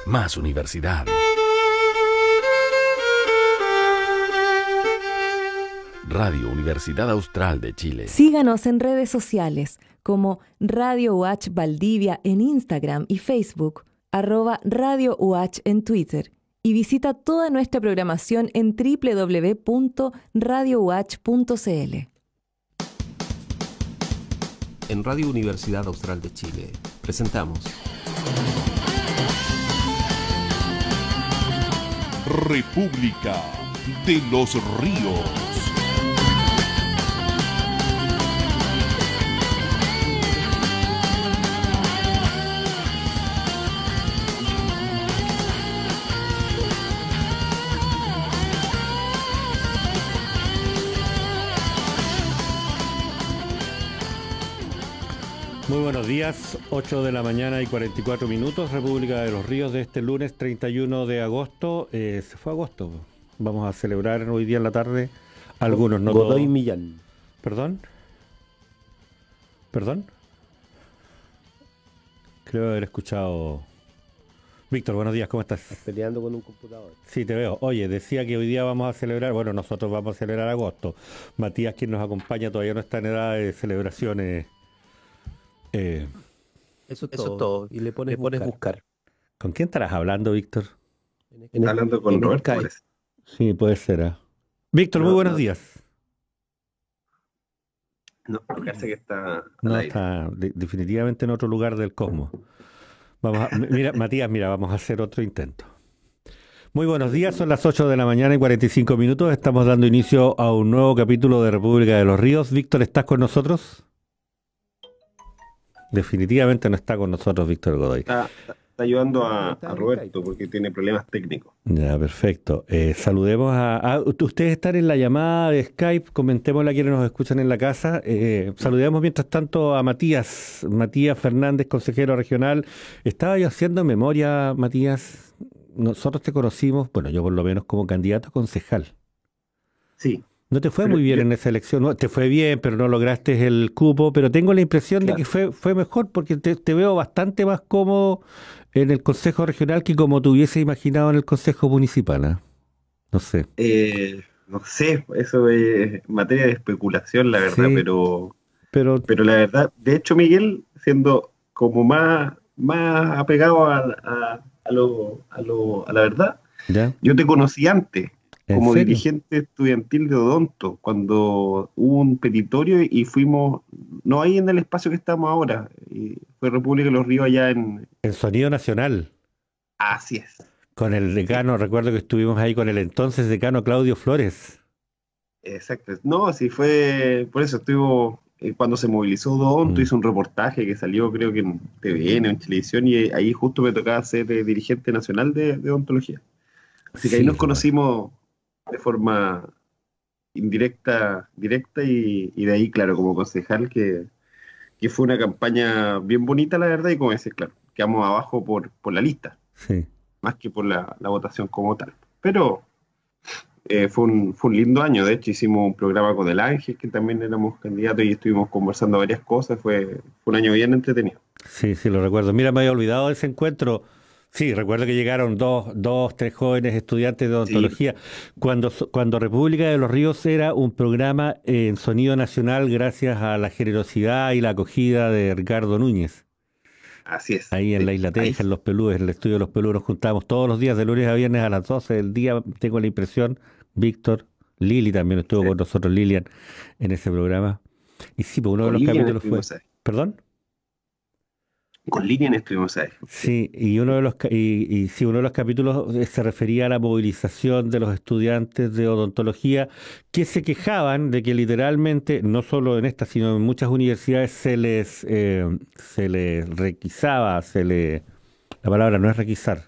más universidad. Radio Universidad Austral de Chile. Síganos en redes sociales como Radio UH Valdivia en Instagram y Facebook, @Radio UH en Twitter, y visita toda nuestra programación en www.radiouh.cl. En Radio Universidad Austral de Chile presentamos República de los Ríos. Muy buenos días, 8 de la mañana y 44 minutos, República de los Ríos de este lunes 31 de agosto. Se fue agosto, vamos a celebrar hoy día en la tarde, algunos, no todos. Godoy Millán. ¿Perdón? ¿Perdón? Creo haber escuchado... Víctor, buenos días, ¿cómo estás? Estás peleando con un computador. Sí, te veo. Oye, decía que hoy día vamos a celebrar, bueno, nosotros vamos a celebrar agosto. Matías, quien nos acompaña, todavía no está en edad de celebraciones. Eso es todo. Y le pones buscar. ¿Con quién estarás hablando, Víctor? Hablando con Roberto. Sí, puede ser. Víctor, muy buenos días. No, parece que está... No, está definitivamente en otro lugar del cosmos. Mira, Matías, vamos a hacer otro intento. Muy buenos días, son las 8 de la mañana y 45 minutos. Estamos dando inicio a un nuevo capítulo de República de los Ríos. Víctor, ¿estás con nosotros? Definitivamente no está con nosotros Víctor Godoy. Está ayudando a Roberto porque tiene problemas técnicos. Ya, perfecto. Saludemos ustedes están en la llamada de Skype, comentémosle a quienes nos escuchan en la casa. Saludemos mientras tanto a Matías Fernández, consejero regional. Estaba yo haciendo memoria, Matías. Nosotros te conocimos, bueno, yo por lo menos como candidato a concejal. Sí. No te fue muy bien en esa elección, no, te fue bien, pero no lograste el cupo, pero tengo la impresión de que fue mejor porque te veo bastante más cómodo en el Consejo Regional que como te hubiese imaginado en el Consejo Municipal, ¿eh? No sé. No sé, eso es materia de especulación, la verdad, Sí, pero la verdad, de hecho, Miguel, siendo como más apegado a la verdad, ¿ya? yo te conocí antes. ¿En Como serio? dirigente estudiantil de Odonto, cuando hubo un petitorio y fuimos, no ahí en el espacio que estamos ahora, y fue República de los Ríos allá en... En Sonido Nacional, Así es, con el decano, recuerdo que estuvimos ahí con el entonces decano Claudio Flores. exacto. No, sí fue, por eso estuvo, cuando se movilizó Odonto, hizo un reportaje que salió creo que en TVN o en televisión, y ahí justo me tocaba ser dirigente nacional de odontología. Así que ahí Sí, nos conocimos de forma indirecta, directa, y de ahí, claro, como concejal, que fue una campaña bien bonita, la verdad, y como dices, claro, quedamos abajo por la lista, sí. más que por la votación como tal. Pero fue un lindo año, de hecho hicimos un programa con el Ángel, que también éramos candidatos y estuvimos conversando varias cosas, fue un año bien entretenido. Sí, lo recuerdo. Mira, me había olvidado de ese encuentro. Sí, recuerdo que llegaron tres jóvenes estudiantes de odontología. Cuando República de los Ríos era un programa en Sonido Nacional gracias a la generosidad y la acogida de Ricardo Núñez. Así es. Ahí en la Isla Teja, en Los Pelúes, en el estudio de Los Pelúes, nos juntábamos todos los días, de lunes a viernes a las 12 del día. Tengo la impresión, Víctor, Lili también estuvo con nosotros, Lilian, en ese programa. Y sí, pues uno de los capítulos fue... ¿Perdón? Con Lilian estuvimos ahí. Sí, y uno de los capítulos se refería a la movilización de los estudiantes de odontología que se quejaban de que literalmente, no solo en esta, sino en muchas universidades se les requisaba, la palabra no es requisar,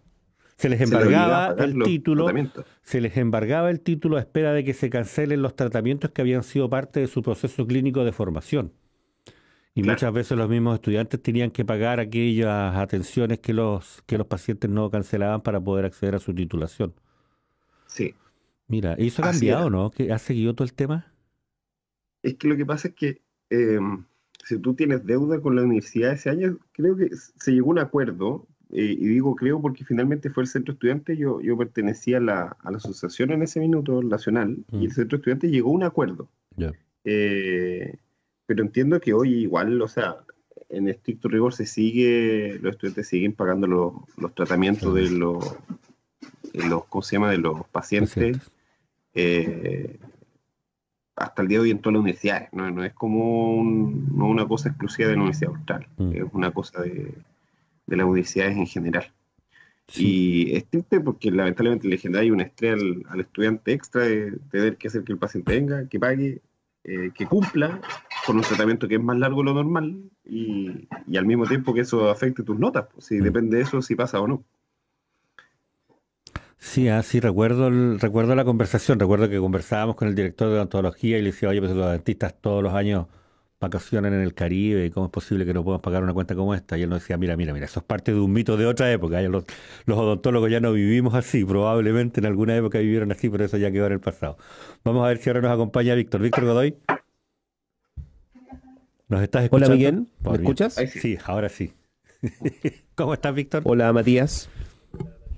se les embargaba el título, a espera de que se cancelen los tratamientos que habían sido parte de su proceso clínico de formación. Y muchas veces los mismos estudiantes tenían que pagar aquellas atenciones que los pacientes no cancelaban para poder acceder a su titulación. Sí. Mira, ¿y eso ha cambiado, no? ¿Que ha seguido todo el tema? Es que lo que pasa es que si tú tienes deuda con la universidad ese año, creo que se llegó a un acuerdo y digo creo porque finalmente fue el centro estudiante, yo pertenecía a la asociación en ese minuto nacional, y el centro estudiante llegó a un acuerdo. Ya. Pero entiendo que hoy igual, o sea, en estricto rigor los estudiantes siguen pagando los tratamientos de ¿cómo se llama?, de los pacientes. Hasta el día de hoy en todas las universidades, no es como no una cosa exclusiva de la Universidad Austral, es una cosa de las universidades en general. Sí. Y es triste porque lamentablemente le genera un estrés al estudiante extra de tener que hacer que el paciente venga, que pague, que cumpla con un tratamiento que es más largo de lo normal, y al mismo tiempo que eso afecte tus notas, pues, si depende de eso si pasa o no. Sí, sí, recuerdo la conversación. Recuerdo que conversábamos con el director de odontología y le decía, oye, pues los dentistas todos los años vacacionan en el Caribe, y ¿cómo es posible que no podamos pagar una cuenta como esta? Y él nos decía, mira, eso es parte de un mito de otra época. Ya los odontólogos ya no vivimos así, probablemente en alguna época vivieron así, pero eso ya quedó en el pasado. Vamos a ver si ahora nos acompaña Víctor. Víctor Godoy, ¿nos estás escuchando? Hola, Miguel, ¿me escuchas? Sí, ahora sí. ¿Cómo estás, Víctor? Hola, Matías.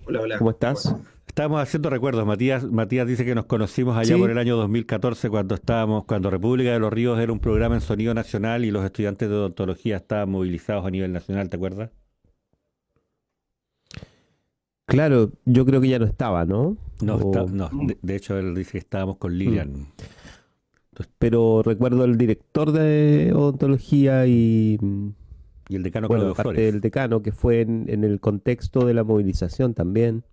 Hola. ¿Cómo estás? Estamos haciendo recuerdos. Matías dice que nos conocimos allá por el año 2014 cuando República de los Ríos era un programa en sonido nacional y los estudiantes de odontología estaban movilizados a nivel nacional, ¿te acuerdas? Claro, yo creo que ya no estaba, ¿no? No, de hecho él dice que estábamos con Lilian. Entonces, pero recuerdo al director de odontología y el decano, bueno, aparte del decano, que fue en el contexto de la movilización también.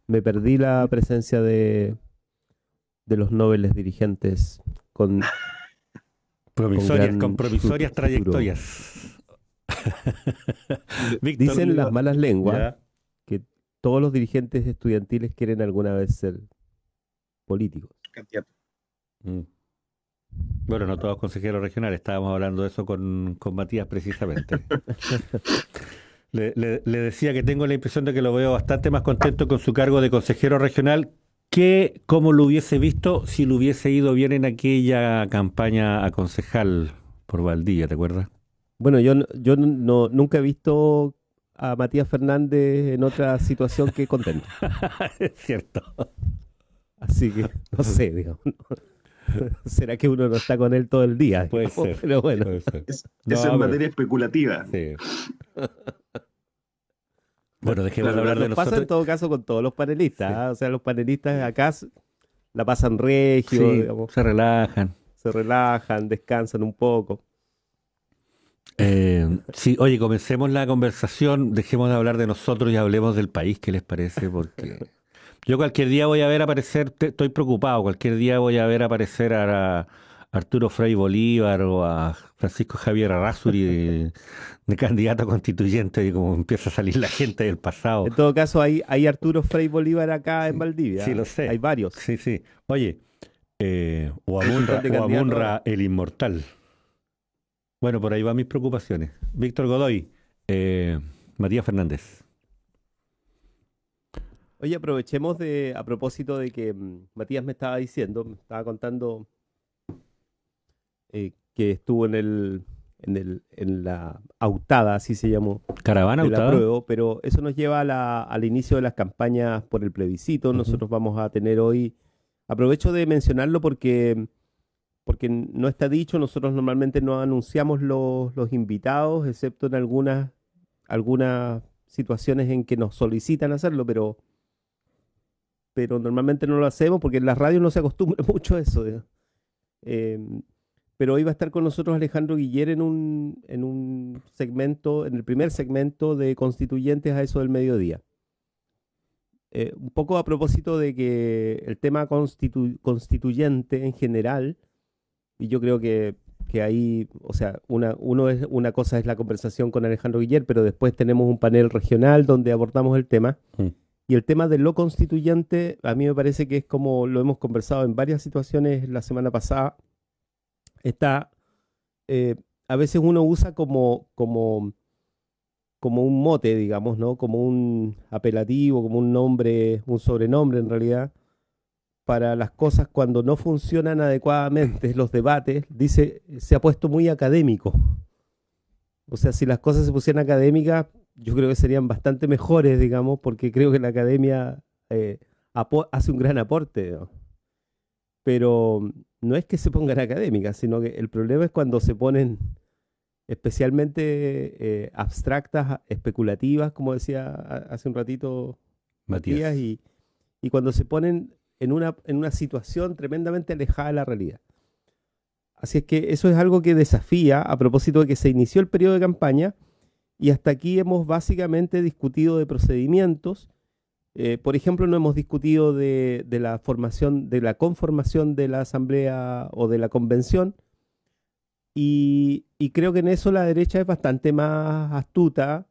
Me perdí la presencia de los nobles dirigentes con promisorias trayectorias. Víctor, dicen las malas lenguas que todos los dirigentes estudiantiles quieren alguna vez ser políticos. Bueno, no todos consejeros regionales, estábamos hablando de eso con Matías precisamente. Le decía que tengo la impresión de que lo veo bastante más contento con su cargo de consejero regional que como lo hubiese visto si lo hubiese ido bien en aquella campaña a concejal por Valdivia, ¿te acuerdas? Bueno, yo nunca he visto a Matías Fernández en otra situación que contento. Es cierto. Así que, no sé, digamos. ¿Será que uno no está con él todo el día? Puede ser. Pero bueno. Puede ser. Eso es materia especulativa. Sí. Bueno, dejemos de hablar de nosotros. Pasa en todo caso con todos los panelistas. Sí. O sea, los panelistas acá la pasan regio, sí, digamos. Se relajan, descansan un poco. Sí, oye, comencemos la conversación, dejemos de hablar de nosotros y hablemos del país, ¿qué les parece? Porque yo cualquier día voy a ver aparecer, estoy preocupado, cualquier día voy a ver aparecer a Arturo Frei Bolívar o a Francisco Javier Arrázuri de candidato constituyente, y como empieza a salir la gente del pasado. En todo caso, hay Arturo Frei Bolívar acá en Valdivia. Sí, lo sé. Hay varios. Sí. Oye, o Amunra el inmortal. Bueno, por ahí van mis preocupaciones. Víctor Godoy, Matías Fernández. Oye, aprovechemos a propósito de que Matías me estaba contando que estuvo en la autada, así se llamó. Caravana autada. Apruebo, pero eso nos lleva al inicio de las campañas por el plebiscito. Nosotros vamos a tener hoy, aprovecho de mencionarlo porque no está dicho, nosotros normalmente no anunciamos los invitados, excepto en algunas situaciones en que nos solicitan hacerlo, pero normalmente no lo hacemos porque en la radio no se acostumbra mucho a eso. Pero hoy va a estar con nosotros Alejandro Guiller en un segmento, en el primer segmento de Constituyentes a eso del mediodía. Un poco a propósito de que el tema constituyente en general, y yo creo que ahí, o sea, una cosa es la conversación con Alejandro Guiller, pero después tenemos un panel regional donde abordamos el tema. Y el tema de lo constituyente, a mí me parece que es como lo hemos conversado en varias situaciones la semana pasada. Está, a veces uno usa como un mote, digamos, ¿no? Como un apelativo, como un nombre, un sobrenombre en realidad, para las cosas cuando no funcionan adecuadamente los debates, dice, se ha puesto muy académico. O sea, si las cosas se pusieran académicas, yo creo que serían bastante mejores, digamos, porque creo que la academia hace un gran aporte, ¿no? Pero no es que se pongan académicas, sino que el problema es cuando se ponen especialmente abstractas, especulativas, como decía hace un ratito Matías, y cuando se ponen en una situación tremendamente alejada de la realidad. Así es que eso es algo que desafía, a propósito de que se inició el periodo de campaña, y hasta aquí hemos básicamente discutido de procedimientos. Por ejemplo, no hemos discutido de la formación, de la conformación de la asamblea o de la convención, y creo que en eso la derecha es bastante más astuta,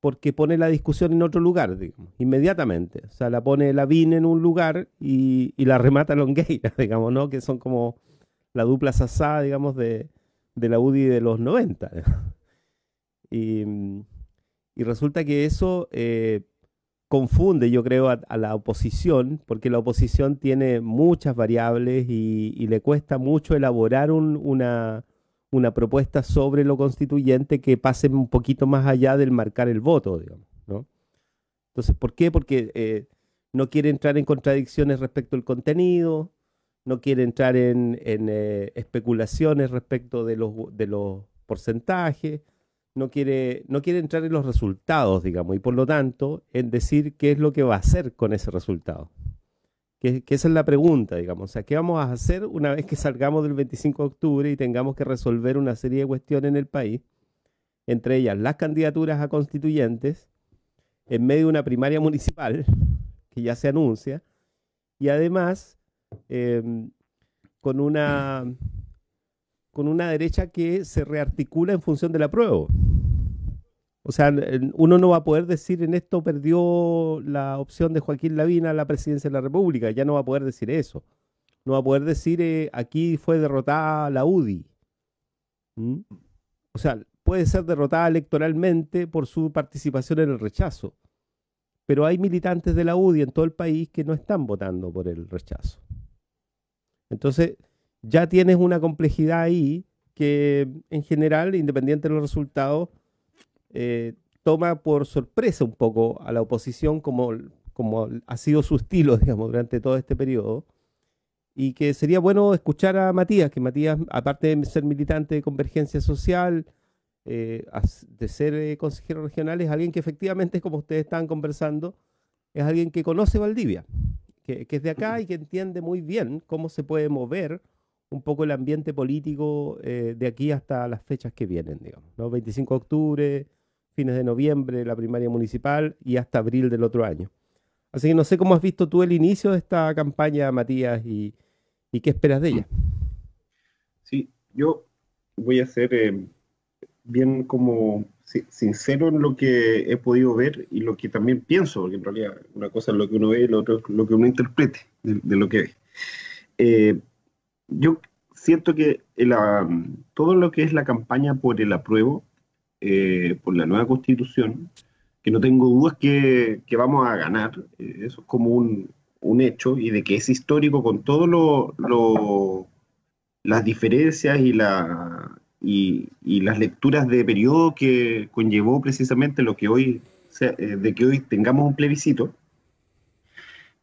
porque pone la discusión en otro lugar, digamos, inmediatamente. O sea, la pone Lavín en un lugar y la remata Longueira, digamos, ¿no? Que son como la dupla sasá, digamos, de la UDI de los 90. Y resulta que eso confunde, yo creo, a la oposición, porque la oposición tiene muchas variables y le cuesta mucho elaborar una propuesta sobre lo constituyente que pase un poquito más allá del marcar el voto, digamos, ¿no? Entonces, ¿por qué? Porque no quiere entrar en contradicciones respecto al contenido, no quiere entrar en especulaciones respecto de los porcentajes, no quiere entrar en los resultados, digamos, y por lo tanto en decir qué es lo que va a hacer con ese resultado. Que esa es la pregunta, digamos. O sea, ¿qué vamos a hacer una vez que salgamos del 25 de octubre y tengamos que resolver una serie de cuestiones en el país, entre ellas las candidaturas a constituyentes, en medio de una primaria municipal que ya se anuncia, y además con una derecha que se rearticula en función del apruebo? O sea, uno no va a poder decir en esto perdió la opción de Joaquín Lavín a la presidencia de la República, ya no va a poder decir eso. No va a poder decir aquí fue derrotada la UDI. O sea, puede ser derrotada electoralmente por su participación en el rechazo, pero hay militantes de la UDI en todo el país que no están votando por el rechazo. Entonces, ya tienes una complejidad ahí que en general, independiente de los resultados, toma por sorpresa un poco a la oposición como ha sido su estilo, digamos, durante todo este periodo, y que sería bueno escuchar a Matías, que Matías, aparte de ser militante de Convergencia Social, de ser consejero regional, es alguien que efectivamente, como ustedes estaban conversando, es alguien que conoce Valdivia, que es de acá y que entiende muy bien cómo se puede mover un poco el ambiente político de aquí hasta las fechas que vienen, digamos, ¿no? 25 de octubre, fines de noviembre, la primaria municipal y hasta abril del otro año. Así que no sé cómo has visto tú el inicio de esta campaña, Matías, y qué esperas de ella. Sí, yo voy a ser bien como sincero en lo que he podido ver y lo que también pienso, porque en realidad una cosa es lo que uno ve y lo otro es lo que uno interprete de lo que ve. Yo siento que todo lo que es la campaña por el apruebo, por la nueva constitución, que no tengo dudas que vamos a ganar, eso es como un hecho, y de que es histórico con todo las diferencias y las lecturas de periodo que conllevó precisamente lo que hoy, de que hoy tengamos un plebiscito,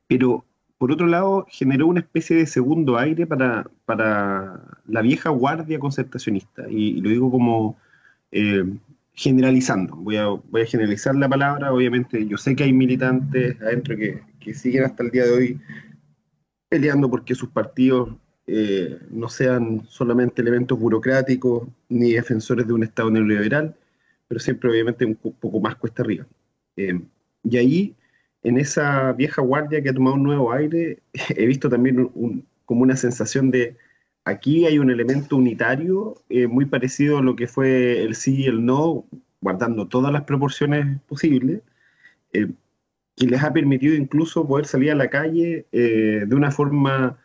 pero por otro lado generó una especie de segundo aire para la vieja guardia concertacionista, y lo digo como generalizando, voy a generalizar la palabra. Obviamente yo sé que hay militantes adentro que siguen hasta el día de hoy peleando porque sus partidos no sean solamente elementos burocráticos ni defensores de un Estado neoliberal, pero siempre obviamente un poco más cuesta arriba. Y ahí, en esa vieja guardia que ha tomado un nuevo aire, he visto también como una sensación de aquí hay un elemento unitario muy parecido a lo que fue el sí y el no, guardando todas las proporciones posibles, que les ha permitido incluso poder salir a la calle de una forma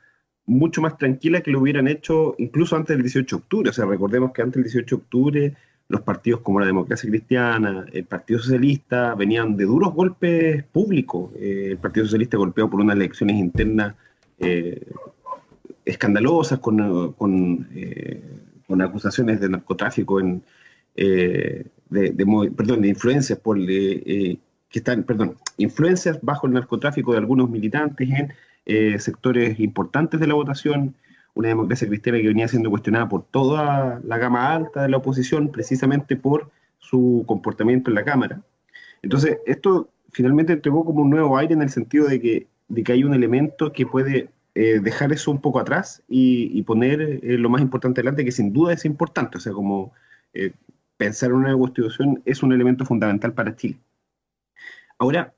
mucho más tranquila que lo hubieran hecho incluso antes del 18 de octubre. O sea, recordemos que antes del 18 de octubre los partidos como la Democracia Cristiana, el Partido Socialista, venían de duros golpes públicos. El Partido Socialista golpeado por unas elecciones internas escandalosas, con acusaciones de narcotráfico en influencias influencias bajo el narcotráfico de algunos militantes en sectores importantes de la votación, una democracia cristiana que venía siendo cuestionada por toda la gama alta de la oposición, precisamente por su comportamiento en la Cámara. Entonces, esto finalmente entregó como un nuevo aire en el sentido de que hay un elemento que puede dejar eso un poco atrás y poner lo más importante adelante, que sin duda es importante. O sea, como pensar en una nueva constitución es un elemento fundamental para Chile. Ahora,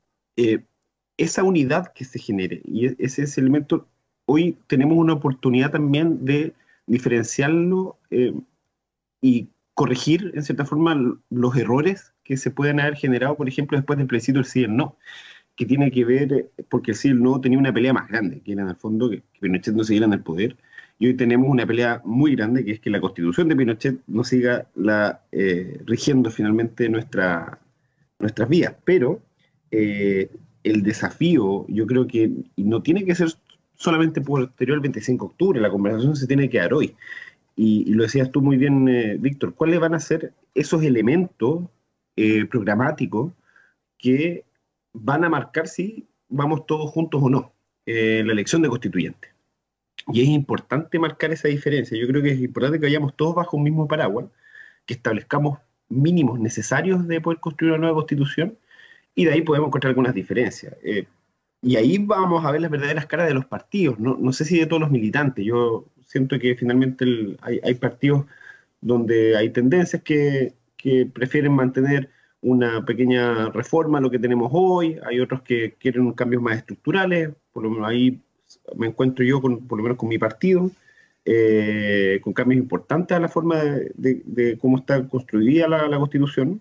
esa unidad que se genere, y ese elemento, hoy tenemos una oportunidad también de diferenciarlo y corregir, en cierta forma, los errores que se pueden haber generado, por ejemplo, después del plebiscito del sí y el no, que tiene que ver, porque el sí y el no tenía una pelea más grande, que era en el fondo que Pinochet no siguiera en el poder, y hoy tenemos una pelea muy grande, que es que la constitución de Pinochet no siga rigiendo finalmente nuestras vías, pero el desafío, yo creo que no tiene que ser solamente posterior al 25 de octubre, la conversación se tiene que dar hoy. Y lo decías tú muy bien, Víctor, ¿cuáles van a ser esos elementos programáticos que van a marcar si vamos todos juntos o no la elección de constituyentes? Y es importante marcar esa diferencia. Yo creo que es importante que vayamos todos bajo un mismo paraguas, que establezcamos mínimos necesarios de poder construir una nueva constitución, y de ahí podemos encontrar algunas diferencias. Y ahí vamos a ver las verdaderas caras de los partidos, no sé si de todos los militantes. Yo siento que finalmente hay partidos donde hay tendencias que prefieren mantener una pequeña reforma a lo que tenemos hoy, hay otros que quieren cambios más estructurales, por lo menos ahí me encuentro yo por lo menos con mi partido, con cambios importantes a la forma de cómo está construida la Constitución,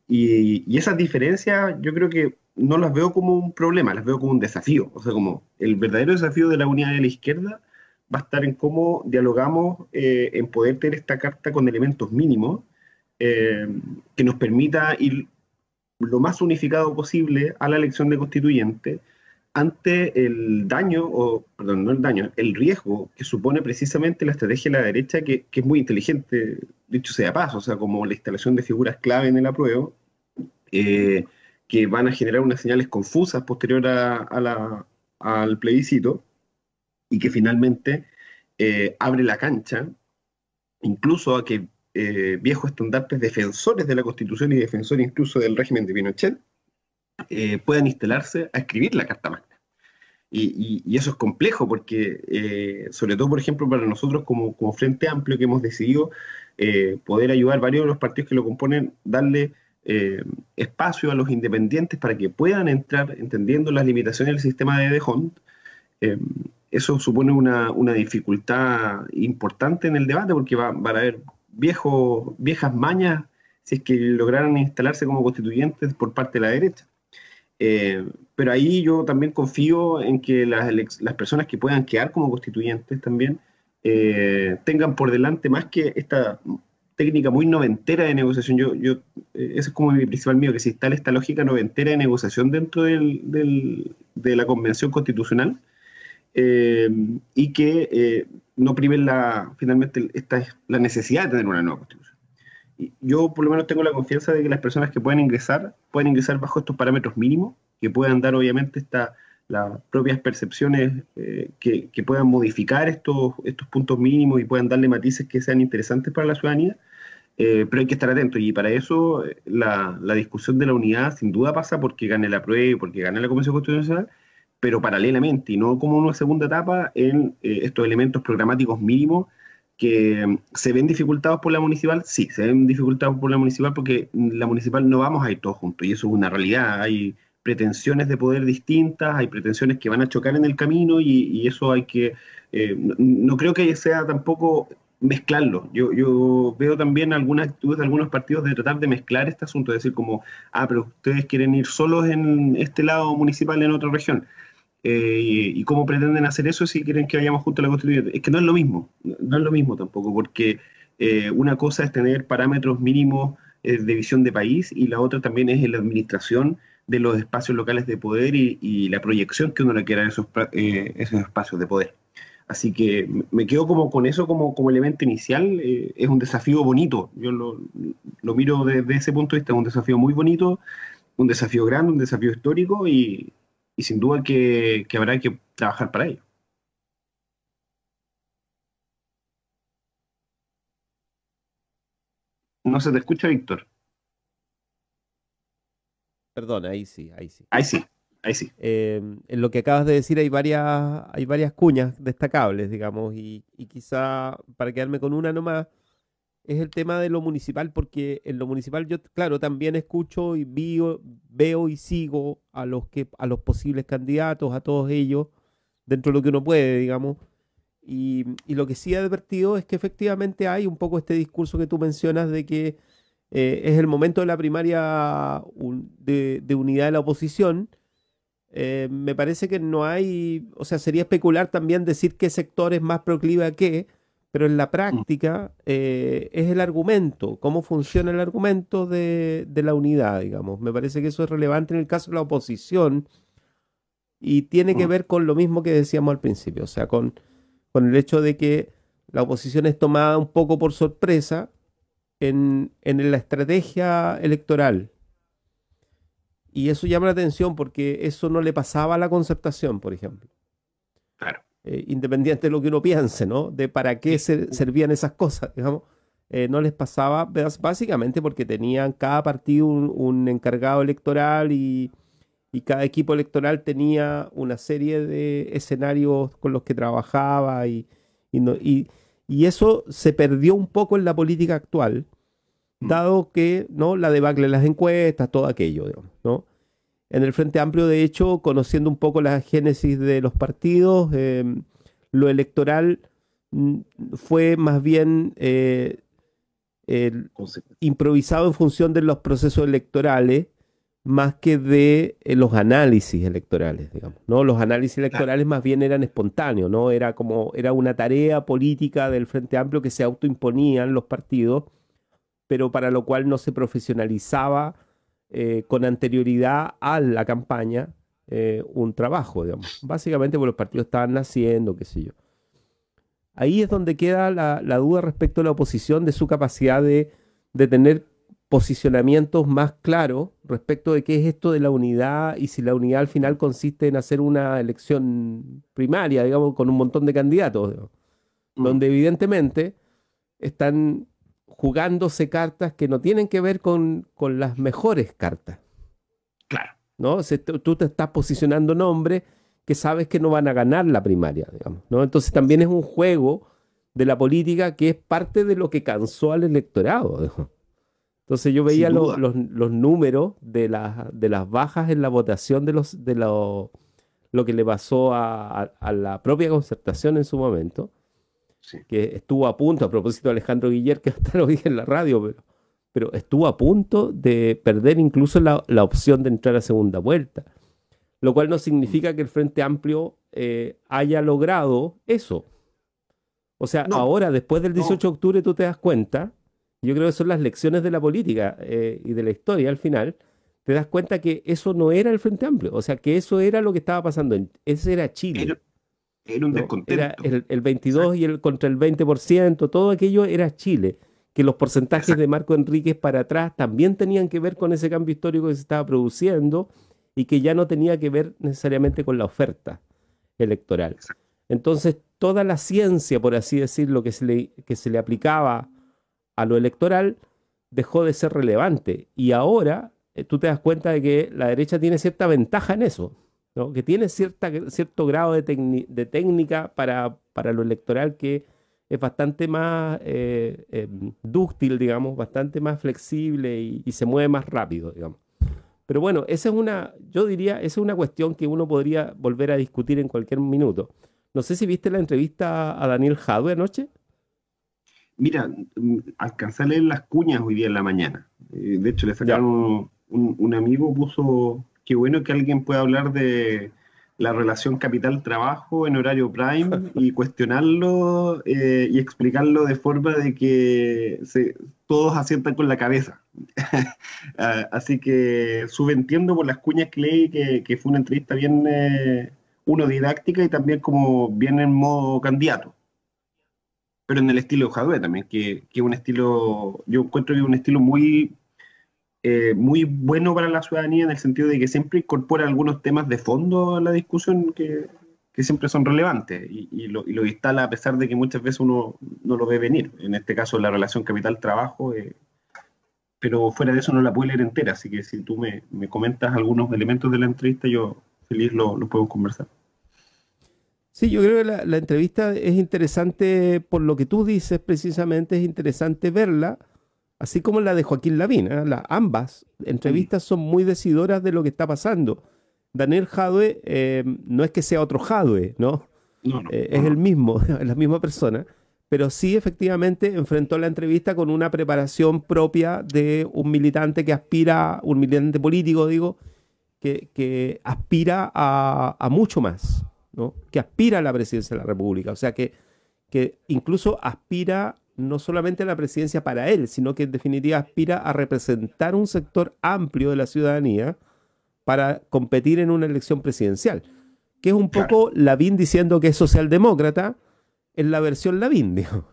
y esas diferencias yo creo que no las veo como un problema, las veo como un desafío. O sea, como el verdadero desafío de la unidad de la izquierda va a estar en cómo dialogamos en poder tener esta carta con elementos mínimos que nos permita ir lo más unificado posible a la elección de constituyente ante el el riesgo que supone precisamente la estrategia de la derecha, que es muy inteligente, dicho sea de paso, o sea, como la instalación de figuras clave en el apruebo, que van a generar unas señales confusas posterior al plebiscito, y que finalmente abre la cancha incluso a que viejos estandartes defensores de la Constitución y defensores incluso del régimen de Pinochet puedan instalarse a escribir la Carta Magna. Y eso es complejo porque, sobre todo, por ejemplo, para nosotros como Frente Amplio, que hemos decidido poder ayudar varios de los partidos que lo componen, darle espacio a los independientes para que puedan entrar entendiendo las limitaciones del sistema de D'Hondt. Eso supone una dificultad importante en el debate, porque van a haber viejas mañas si es que lograran instalarse como constituyentes por parte de la derecha. Pero ahí yo también confío en que las personas que puedan quedar como constituyentes también tengan por delante más que esta técnica muy noventera de negociación. Eso es como mi principal miedo, que se instale esta lógica noventera de negociación dentro de la Convención Constitucional, y que no priven finalmente la necesidad de tener una nueva Constitución. Y yo por lo menos tengo la confianza de que las personas que pueden ingresar bajo estos parámetros mínimos, que puedan dar obviamente las propias percepciones, que puedan modificar estos puntos mínimos y puedan darle matices que sean interesantes para la ciudadanía, pero hay que estar atentos, y para eso la discusión de la unidad sin duda pasa porque gane la prueba, porque gane la Convención Constitucional, pero paralelamente y no como una segunda etapa en estos elementos programáticos mínimos que se ven dificultados por la municipal. Sí, se ven dificultados por la municipal porque la municipal no vamos a ir todos juntos, y eso es una realidad. Hay pretensiones de poder distintas, hay pretensiones que van a chocar en el camino, y eso hay que... no creo que sea tampoco mezclarlo. Yo veo también algunas actitudes de algunos partidos de tratar de mezclar este asunto, de decir como, pero ustedes quieren ir solos en este lado municipal en otra región. ¿Y cómo pretenden hacer eso si quieren que vayamos juntos a la Constitución? Es que no es lo mismo tampoco, porque una cosa es tener parámetros mínimos de visión de país, y la otra también es la administración de los espacios locales de poder y la proyección que uno le quiera a esos espacios de poder. Así que me quedo como con eso como elemento inicial. Es un desafío bonito. Yo lo miro desde ese punto de vista, es un desafío muy bonito, un desafío grande, un desafío histórico y sin duda que habrá que trabajar para ello. No se te escucha, Víctor. Perdón, ahí sí, ahí sí. Ahí sí, ahí sí. En lo que acabas de decir hay varias cuñas destacables, digamos, y quizá para quedarme con una nomás, es el tema de lo municipal, porque en lo municipal yo, claro, también escucho y veo y sigo a los posibles candidatos, a todos ellos, dentro de lo que uno puede, digamos. Y lo que sí he advertido es que efectivamente hay un poco este discurso que tú mencionas de que es el momento de la primaria de unidad de la oposición. Me parece que no hay, o sea, sería especular también decir qué sector es más proclive a qué, pero en la práctica es el argumento, cómo funciona el argumento de la unidad, digamos. Me parece que eso es relevante en el caso de la oposición y tiene que ver con lo mismo que decíamos al principio, o sea, con el hecho de que la oposición es tomada un poco por sorpresa en la estrategia electoral. Y eso llama la atención porque eso no le pasaba a la Concertación, por ejemplo. Claro. Independiente de lo que uno piense, ¿no? De para qué servían esas cosas, digamos. No les pasaba básicamente porque tenían cada partido un encargado electoral y cada equipo electoral tenía una serie de escenarios con los que trabajaba y eso se perdió un poco en la política actual, dado que, ¿no?, la debacle de las encuestas, todo aquello, digamos, ¿no? En el Frente Amplio, de hecho, conociendo un poco la génesis de los partidos, lo electoral fue más bien improvisado en función de los procesos electorales, más que de los análisis electorales, digamos, ¿no? Los análisis electorales más bien eran espontáneos, ¿no? Era una tarea política del Frente Amplio que se autoimponían los partidos, pero para lo cual no se profesionalizaba con anterioridad a la campaña un trabajo, digamos. Básicamente porque los partidos estaban naciendo, qué sé yo. Ahí es donde queda la duda respecto a la oposición de su capacidad de tener posicionamientos más claros respecto de qué es esto de la unidad y si la unidad al final consiste en hacer una elección primaria, digamos, con un montón de candidatos, digamos, donde evidentemente están jugándose cartas que no tienen que ver con las mejores cartas. Claro. ¿No? O sea, tú te estás posicionando nombres que sabes que no van a ganar la primaria, digamos, ¿no? Entonces también es un juego de la política que es parte de lo que cansó al electorado, digamos. Entonces yo veía los números de las bajas en la votación de lo que le pasó a la propia Concertación en su momento, que estuvo a punto, a propósito de Alejandro Guiller, que hasta lo dije en la radio, pero estuvo a punto de perder incluso la opción de entrar a segunda vuelta, lo cual no significa que el Frente Amplio haya logrado eso. O sea, ahora, después del 18 de octubre, tú te das cuenta. Yo creo que son las lecciones de la política y de la historia al final. Te das cuenta que eso no era el Frente Amplio. O sea, que eso era lo que estaba pasando. Ese era Chile. Era un descontento. Era el 22 y contra el 20%. Todo aquello era Chile. Que los porcentajes de Marco Enríquez para atrás también tenían que ver con ese cambio histórico que se estaba produciendo y que ya no tenía que ver necesariamente con la oferta electoral. Entonces, toda la ciencia, por así decirlo, que se le aplicaba a lo electoral dejó de ser relevante y ahora tú te das cuenta de que la derecha tiene cierta ventaja en eso, ¿no? Que tiene cierto grado de técnica para lo electoral que es bastante más dúctil, digamos, bastante más flexible y se mueve más rápido, digamos. Pero bueno, yo diría, esa es una cuestión que uno podría volver a discutir en cualquier minuto. No sé si viste la entrevista a Daniel Jadwe anoche. Mira, alcancé a leer las cuñas hoy día en la mañana. De hecho, le sacaron un amigo, puso, qué bueno que alguien pueda hablar de la relación capital-trabajo en horario prime y cuestionarlo y explicarlo de forma de que todos asientan con la cabeza. Así que subentiendo por las cuñas que leí que fue una entrevista bien uno, didáctica y también como bien en modo candidato. Pero en el estilo de Jadwe también, que es un estilo, yo encuentro que es un estilo muy bueno para la ciudadanía en el sentido de que siempre incorpora algunos temas de fondo a la discusión que siempre son relevantes y lo instala a pesar de que muchas veces uno no lo ve venir. En este caso, la relación capital-trabajo, pero fuera de eso no la puedo leer entera, así que si tú me comentas algunos elementos de la entrevista, yo feliz lo podemos conversar. Sí, yo creo que la entrevista es interesante por lo que tú dices, precisamente es interesante verla, así como la de Joaquín Lavín, ¿eh? Ambas entrevistas son muy decidoras de lo que está pasando. Daniel Jadwe no es que sea otro Jadwe, ¿no? Es el mismo, es la misma persona, pero sí efectivamente enfrentó la entrevista con una preparación propia de un militante que aspira, un militante político, digo, que aspira a mucho más, ¿no? Que aspira a la presidencia de la República, o sea que incluso aspira no solamente a la presidencia para él, sino que en definitiva aspira a representar un sector amplio de la ciudadanía para competir en una elección presidencial, que es un poco Lavín diciendo que es socialdemócrata en la versión Lavín, digo.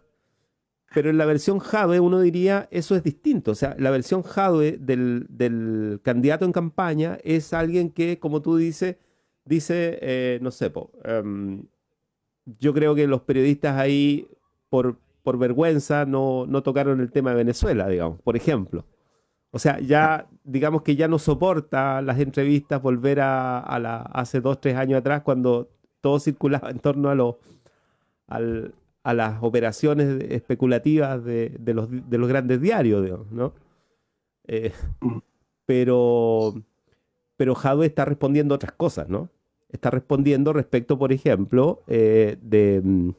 Pero en la versión Jadwe uno diría eso es distinto, o sea, la versión Jadwe del candidato en campaña es alguien que, como tú dice, no sé, yo creo que los periodistas ahí, por vergüenza, no tocaron el tema de Venezuela, digamos, por ejemplo. O sea, ya, digamos que ya no soporta las entrevistas volver a hace 2, 3 años atrás, cuando todo circulaba en torno a las operaciones especulativas de los grandes diarios, digamos, ¿no? Pero Jadwe está respondiendo a otras cosas, ¿no? Está respondiendo respecto, por ejemplo, de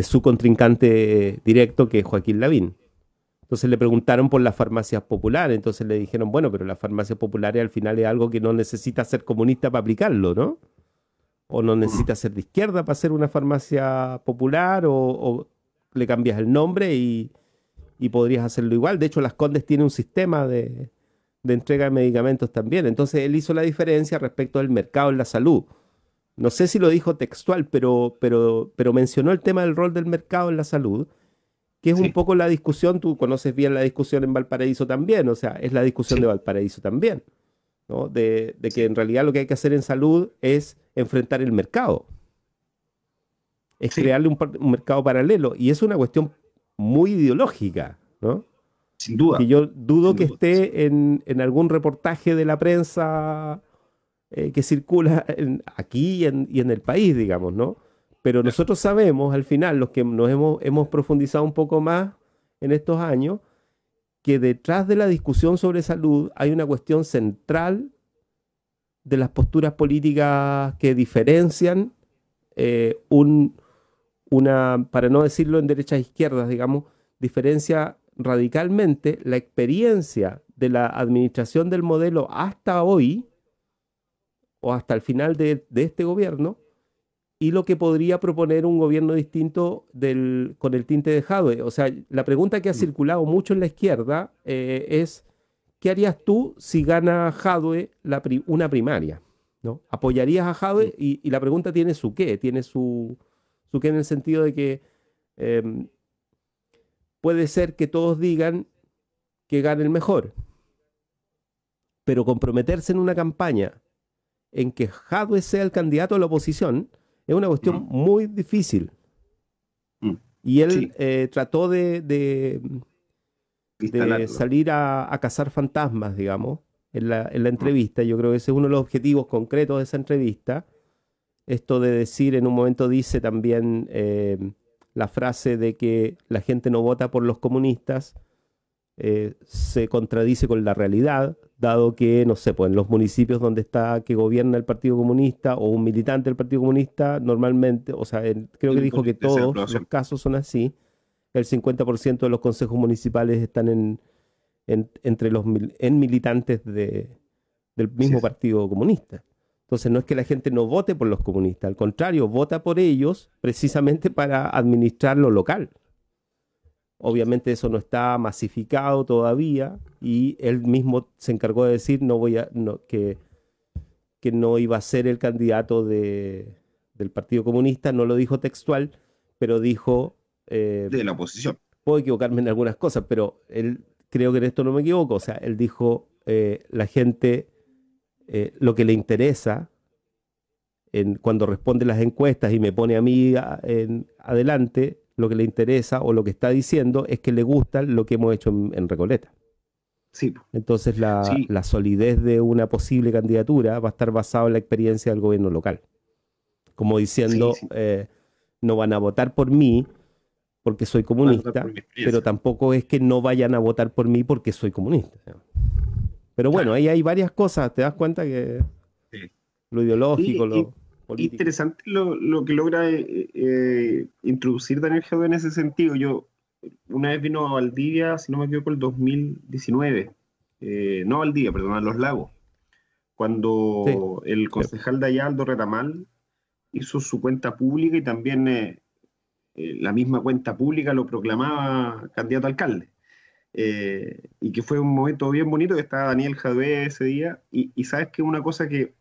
su contrincante directo, que es Joaquín Lavín. Entonces le preguntaron por las farmacias populares, entonces le dijeron, bueno, pero las farmacias populares al final es algo que no necesita ser comunista para aplicarlo, ¿no? O no necesita ser de izquierda para hacer una farmacia popular, o le cambias el nombre y podrías hacerlo igual. De hecho, Las Condes tiene un sistema de entrega de medicamentos también. Entonces él hizo la diferencia respecto del mercado en la salud. No sé si lo dijo textual, pero mencionó el tema del rol del mercado en la salud, que es un poco la discusión, tú conoces bien la discusión en Valparaíso también, o sea, es la discusión de Valparaíso también, ¿no? De que en realidad lo que hay que hacer en salud es enfrentar el mercado, es crearle un mercado paralelo, y es una cuestión muy ideológica, ¿no? Sin duda. Que yo dudo que esté en algún reportaje de la prensa que circula aquí y en el país, digamos, ¿no? Pero nosotros sabemos, al final, los que nos hemos profundizado un poco más en estos años, que detrás de la discusión sobre salud hay una cuestión central de las posturas políticas que diferencian para no decirlo en derechas e izquierdas, digamos, diferencia radicalmente la experiencia de la administración del modelo hasta hoy, o hasta el final de este gobierno, y lo que podría proponer un gobierno distinto con el tinte de Jadwe. O sea, la pregunta que ha circulado mucho en la izquierda es, ¿qué harías tú si gana Jadwe una primaria? ¿No? ¿Apoyarías a Jadwe? Y la pregunta tiene su qué, tiene su qué en el sentido de que puede ser que todos digan que gane el mejor, pero comprometerse en una campaña en que Jadwe sea el candidato de la oposición es una cuestión muy difícil. Y él trató de salir a cazar fantasmas, digamos, en la entrevista. Yo creo que ese es uno de los objetivos concretos de esa entrevista. Esto de decir, en un momento dice también la frase de que la gente no vota por los comunistas, se contradice con la realidad, dado que, no sé, pues en los municipios que gobierna el Partido Comunista o un militante del Partido Comunista, normalmente, o sea, creo que dijo que todos los casos son así, el 50% de los consejos municipales están entre los militantes del mismo Partido Comunista. Entonces no es que la gente no vote por los comunistas, al contrario, vota por ellos precisamente para administrar lo local. Obviamente eso no está masificado todavía y él mismo se encargó de decir que que no iba a ser el candidato del Partido Comunista, no lo dijo textual, pero dijo... de la oposición. Puedo equivocarme en algunas cosas, pero él, creo que en esto no me equivoco, o sea, él dijo, la gente, lo que le interesa, cuando responde las encuestas y me pone a mí adelante, lo que le interesa o lo que está diciendo es que le gusta lo que hemos hecho en Recoleta. Sí. Entonces la solidez de una posible candidatura va a estar basada en la experiencia del gobierno local. Como diciendo, no van a votar por mí porque soy comunista, pero tampoco es que no vayan a votar por mí porque soy comunista. Pero bueno, ahí hay varias cosas, te das cuenta que lo ideológico, lo político. Interesante lo que logra introducir Daniel Jadwe en ese sentido. Yo una vez vino a Valdivia, si no me equivoco, el 2019, no a Valdivia, perdón, a Los Lagos, cuando el concejal de allá, Aldo Retamal, hizo su cuenta pública y también la misma cuenta pública lo proclamaba candidato a alcalde. Y que fue un momento bien bonito, que estaba Daniel Jadwe ese día, y sabes que una cosa que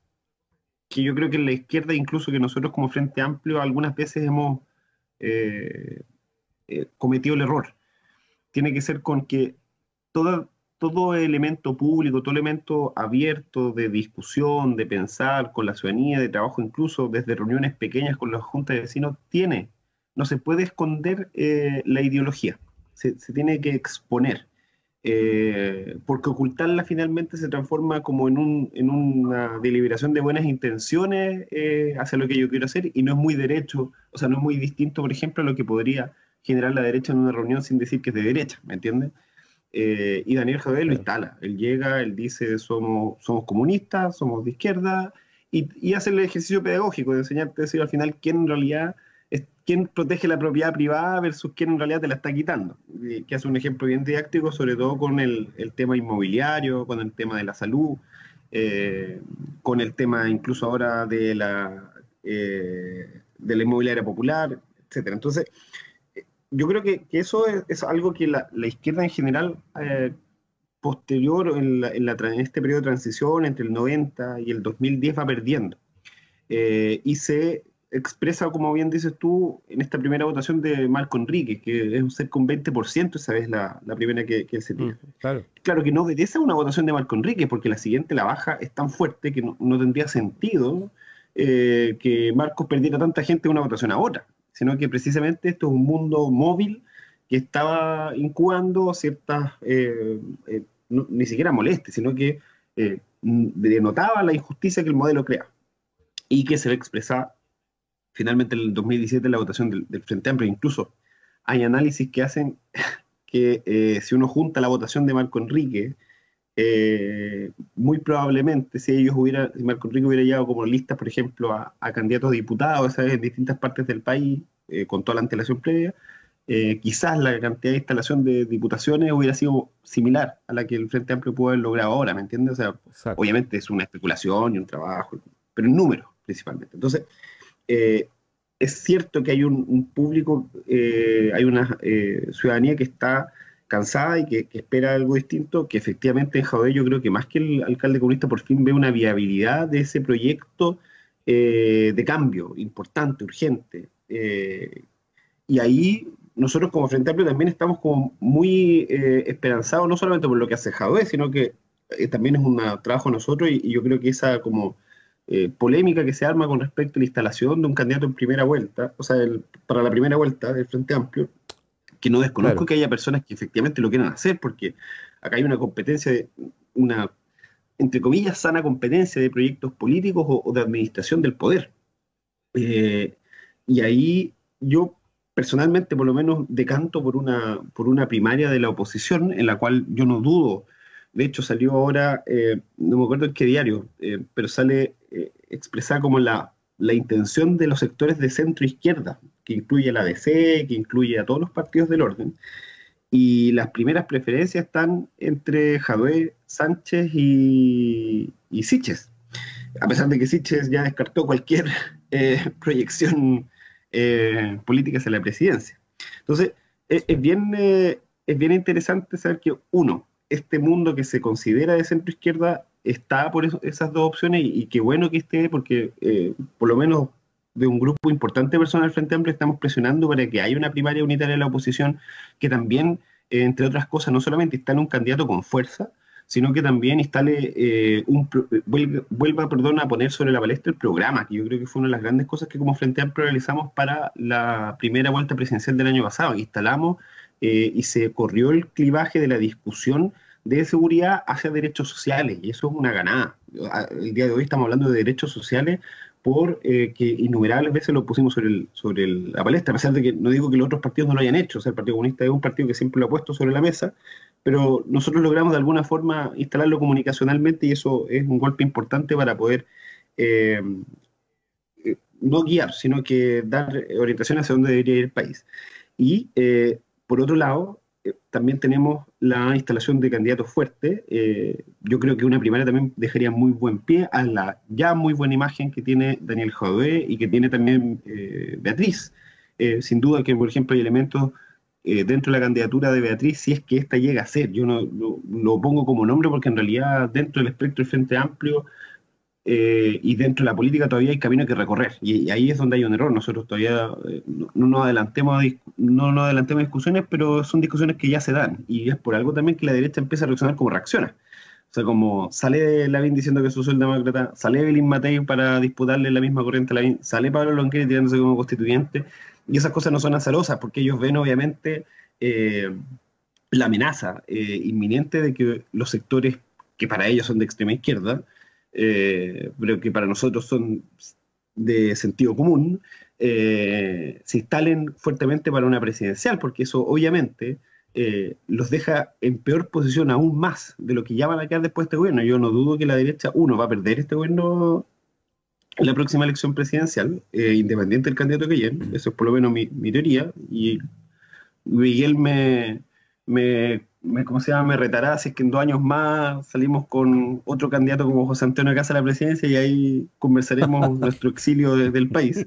yo creo que en la izquierda, incluso que nosotros como Frente Amplio, algunas veces hemos cometido el error. Tiene que ser con que todo elemento público, todo elemento abierto de discusión, de pensar con la ciudadanía, de trabajo, incluso desde reuniones pequeñas con las juntas de vecinos, no se puede esconder la ideología, se tiene que exponer, porque ocultarla finalmente se transforma como en una deliberación de buenas intenciones hacia lo que yo quiero hacer, y no es muy derecho, o sea, no es muy distinto, por ejemplo, a lo que podría generar la derecha en una reunión sin decir que es de derecha, ¿me entiendes? Y Daniel Jadwe lo instala, él llega, él dice somos comunistas, somos de izquierda, y hace el ejercicio pedagógico de enseñarte a decir al final quién en realidad es quién protege la propiedad privada versus quién en realidad te la está quitando, que hace un ejemplo bien didáctico, sobre todo con el tema inmobiliario, con el tema de la salud, con el tema incluso ahora de la inmobiliaria popular, etcétera. Entonces, yo creo que eso es algo que la izquierda en general, posterior en este periodo de transición entre el 90 y el 2010 va perdiendo. Y se expresa, como bien dices tú, en esta primera votación de Marco Enríquez, que es cerca de un 20%, esa vez la primera que él se tira. Claro que no obedece a una votación de Marco Enríquez, porque la siguiente, la baja, es tan fuerte que no tendría sentido que Marcos perdiera tanta gente de una votación a otra, sino que precisamente esto es un mundo móvil que estaba incubando ciertas, ni siquiera molestias, sino que denotaba la injusticia que el modelo crea, y que se ve expresada finalmente en el 2017 en la votación del Frente Amplio. Incluso hay análisis que hacen que si uno junta la votación de Marco Enríquez, muy probablemente si Marco Enríquez hubiera llegado como listas, por ejemplo, a candidatos a diputados, ¿sabes?, en distintas partes del país, con toda la antelación previa, quizás la cantidad de instalación de diputaciones hubiera sido similar a la que el Frente Amplio pudo haber logrado ahora, ¿me entiendes? O sea, obviamente es una especulación y un trabajo, pero en números principalmente. Entonces, es cierto que hay un público, hay una ciudadanía que está cansada y que espera algo distinto, que efectivamente en Jadwe yo creo que más que el alcalde comunista por fin ve una viabilidad de ese proyecto de cambio importante, urgente. Y ahí nosotros como Frente Amplio también estamos como muy esperanzados, no solamente por lo que hace Jadwe, sino que también es un trabajo de nosotros, y yo creo que esa como polémica que se arma con respecto a la instalación de un candidato en primera vuelta, o sea, para la primera vuelta del Frente Amplio, que no desconozco que haya personas que efectivamente lo quieran hacer, porque acá hay una competencia, una, entre comillas, sana competencia de proyectos políticos o de administración del poder. Y ahí yo personalmente por lo menos decanto por una primaria de la oposición, en la cual yo no dudo. De hecho salió ahora, no me acuerdo en qué diario, pero sale expresada como la intención de los sectores de centro-izquierda, que incluye a la DC, que incluye a todos los partidos del orden, y las primeras preferencias están entre Jadwe, Sánchez y Siches, a pesar de que Siches ya descartó cualquier proyección política hacia la presidencia. Entonces, es bien interesante saber que, uno, este mundo que se considera de centro-izquierda está por esas dos opciones y qué bueno que esté, porque por lo menos de un grupo importante de personas del Frente Amplio estamos presionando para que haya una primaria unitaria de la oposición que también, entre otras cosas, no solamente instale un candidato con fuerza, sino que también instale vuelva a poner sobre la palestra el programa, que yo creo que fue una de las grandes cosas que como Frente Amplio realizamos para la primera vuelta presidencial del año pasado. Instalamos y se corrió el clivaje de la discusión de seguridad hacia derechos sociales, y eso es una ganada. El día de hoy estamos hablando de derechos sociales que innumerables veces lo pusimos sobre la palestra, a pesar de que no digo que los otros partidos no lo hayan hecho. O sea, el Partido Comunista es un partido que siempre lo ha puesto sobre la mesa, pero nosotros logramos de alguna forma instalarlo comunicacionalmente, y eso es un golpe importante para poder no guiar, sino que dar orientación hacia dónde debería ir el país. Y por otro lado, también tenemos la instalación de candidatos fuertes. Yo creo que una primaria también dejaría muy buen pie a la ya muy buena imagen que tiene Daniel Jadwe y que tiene también Beatriz. Sin duda que, por ejemplo, hay elementos dentro de la candidatura de Beatriz, si es que esta llega a ser. Yo no lo pongo como nombre porque en realidad dentro del espectro del Frente Amplio y dentro de la política todavía hay camino que recorrer, y ahí es donde hay un error. Nosotros todavía no nos adelantemos a discusiones, pero son discusiones que ya se dan, y es por algo también que la derecha empieza a reaccionar como reacciona. O sea, como sale Lavín diciendo que es socialdemócrata, sale Evelyn Matei para disputarle la misma corriente a Lavín, sale Pablo Longueira tirándose como constituyente, y esas cosas no son azarosas, porque ellos ven obviamente la amenaza inminente de que los sectores que para ellos son de extrema izquierda, pero que para nosotros son de sentido común, se instalen fuertemente para una presidencial, porque eso obviamente los deja en peor posición aún más de lo que ya van a quedar después de este gobierno. Yo no dudo que la derecha, va a perder este gobierno en la próxima elección presidencial, independiente del candidato que llegue. Eso es por lo menos mi teoría, y Miguel me retará si es que en 2 años más salimos con otro candidato como José Antonio Caz a la presidencia, y ahí conversaremos nuestro exilio del país.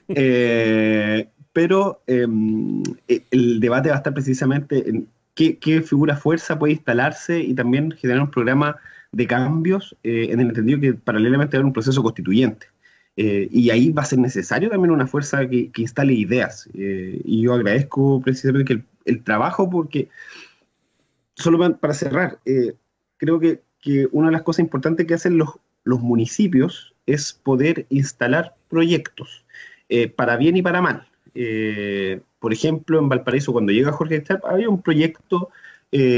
Pero el debate va a estar precisamente en qué figura fuerza puede instalarse, y también generar un programa de cambios en el entendido que paralelamente va a haber un proceso constituyente. Y ahí va a ser necesario también una fuerza que instale ideas. Y yo agradezco precisamente el trabajo, porque solo para cerrar, creo que una de las cosas importantes que hacen los municipios es poder instalar proyectos, para bien y para mal. Por ejemplo, en Valparaíso, cuando llega Jorge Starp, había un proyecto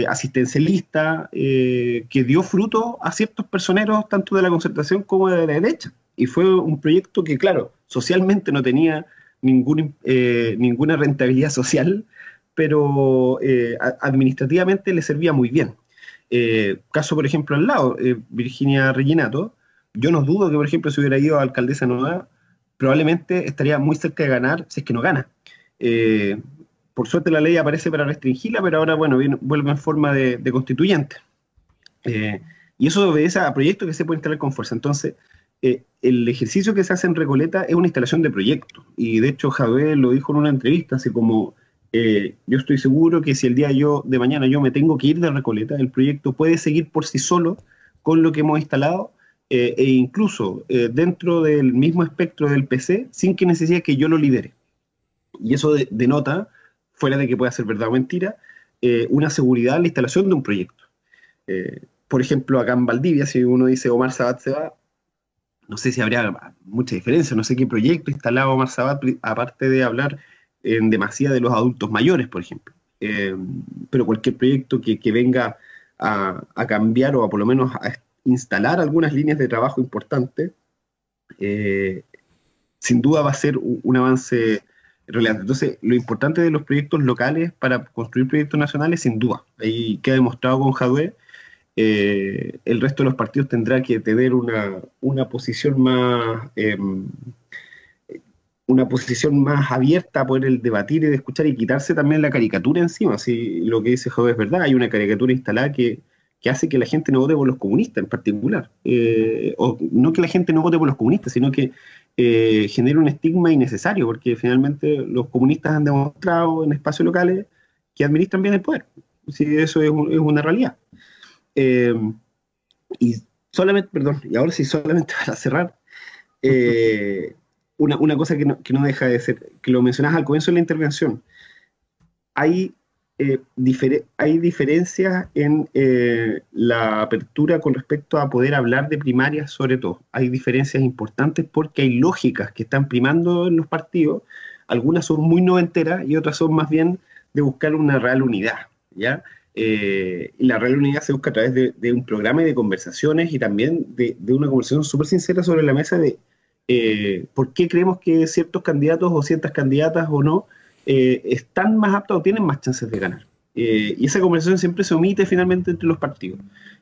asistencialista que dio fruto a ciertos personeros, tanto de la concertación como de la derecha. Y fue un proyecto que, claro, socialmente no tenía ninguna rentabilidad social, pero administrativamente le servía muy bien. Caso, por ejemplo, al lado, Virginia Reginato, yo no dudo que, por ejemplo, si hubiera ido a alcaldesa nueva, probablemente estaría muy cerca de ganar, si es que no gana. Por suerte la ley aparece para restringirla, pero ahora, bueno, vuelve en forma de constituyente. Y eso obedece a proyectos que se pueden instalar con fuerza. Entonces, el ejercicio que se hace en Recoleta es una instalación de proyectos. Y de hecho, Jadwe lo dijo en una entrevista, así como, yo estoy seguro que si el día de mañana yo me tengo que ir de Recoleta, el proyecto puede seguir por sí solo con lo que hemos instalado, e incluso dentro del mismo espectro del PC, sin que necesite que yo lo lidere. Y eso denota, fuera de que pueda ser verdad o mentira, una seguridad en la instalación de un proyecto. Por ejemplo, acá en Valdivia, si uno dice Omar Sabat se va, no sé si habría mucha diferencia, no sé qué proyecto instalaba Omar Sabat, aparte de hablar en demasía de los adultos mayores, por ejemplo. Pero cualquier proyecto que venga a cambiar, o a por lo menos a instalar algunas líneas de trabajo importantes, sin duda va a ser un avance relevante. Entonces, lo importante de los proyectos locales para construir proyectos nacionales, sin duda, ahí queda demostrado con Jadwe. El resto de los partidos tendrá que tener una posición más abierta a poder debatir y de escuchar, y quitarse también la caricatura encima. Si lo que dice Jadwe es verdad, hay una caricatura instalada que hace que la gente no vote por los comunistas en particular, o no que la gente no vote por los comunistas, sino que genera un estigma innecesario, porque finalmente los comunistas han demostrado en espacios locales que administran bien el poder. Sí, eso es una realidad. Y solamente, perdón, y ahora sí, solamente para cerrar, una cosa que no deja de ser, que lo mencionas al comienzo de la intervención, hay diferencias en la apertura con respecto a poder hablar de primarias, sobre todo. Hay diferencias importantes porque hay lógicas que están primando en los partidos. Algunas son muy noventeras y otras son más bien de buscar una real unidad, ¿ya? Y la real unidad se busca a través de un programa y de conversaciones y también de una conversación súper sincera sobre la mesa de por qué creemos que ciertos candidatos o ciertas candidatas o no están más aptos o tienen más chances de ganar. Y esa conversación siempre se omite finalmente entre los partidos.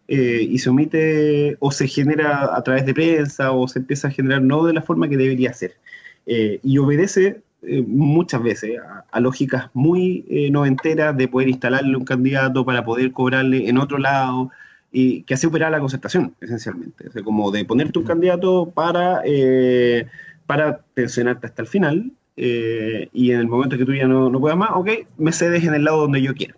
Y se omite o se genera a través de prensa o se empieza a generar no de la forma que debería ser. Y obedece muchas veces a lógicas muy noventeras de poder instalarle un candidato para poder cobrarle en otro lado y que así opera la concertación, esencialmente. O sea, como de ponerte un candidato para tensionarte hasta el final. Y en el momento que tú ya no puedas más, ok, me cedes en el lado donde yo quiero.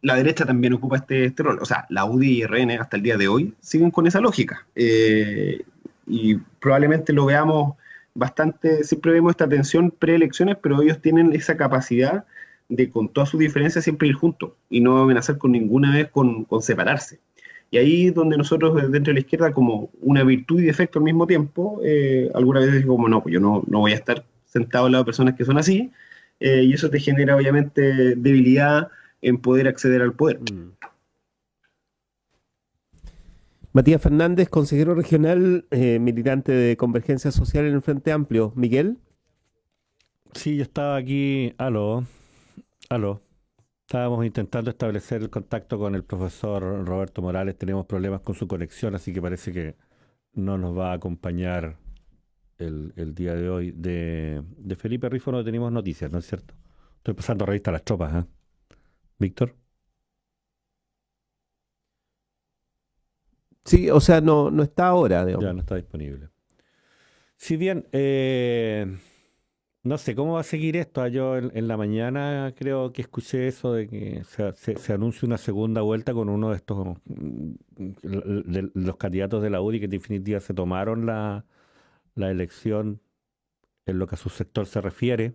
La derecha también ocupa este rol, o sea, la UDI y RN hasta el día de hoy siguen con esa lógica, y probablemente lo veamos bastante, siempre vemos esta tensión preelecciones, pero ellos tienen esa capacidad de con todas sus diferencias siempre ir juntos y no amenazar con ninguna vez con separarse. Y ahí es donde nosotros dentro de la izquierda, como una virtud y defecto al mismo tiempo, algunas veces digo como no, pues yo no voy a estar sentado al lado de personas que son así, y eso te genera obviamente debilidad en poder acceder al poder. Matías Fernández, consejero regional, militante de Convergencia Social en el Frente Amplio. ¿Miguel? Sí, yo estaba aquí. Aló. Estábamos intentando establecer el contacto con el profesor Roberto Morales. Tenemos problemas con su conexión, así que parece que no nos va a acompañar el día de hoy. De Felipe Rifo no tenemos noticias, ¿no es cierto? Estoy pasando revista a las tropas, ¿eh? Víctor. Sí, o sea, no está ahora, digamos. Ya no está disponible. Si bien, no sé cómo va a seguir esto. Yo en la mañana creo que escuché eso de que se anuncia una segunda vuelta con uno de estos, de los candidatos de la UDI que en definitiva se tomaron la elección en lo que a su sector se refiere,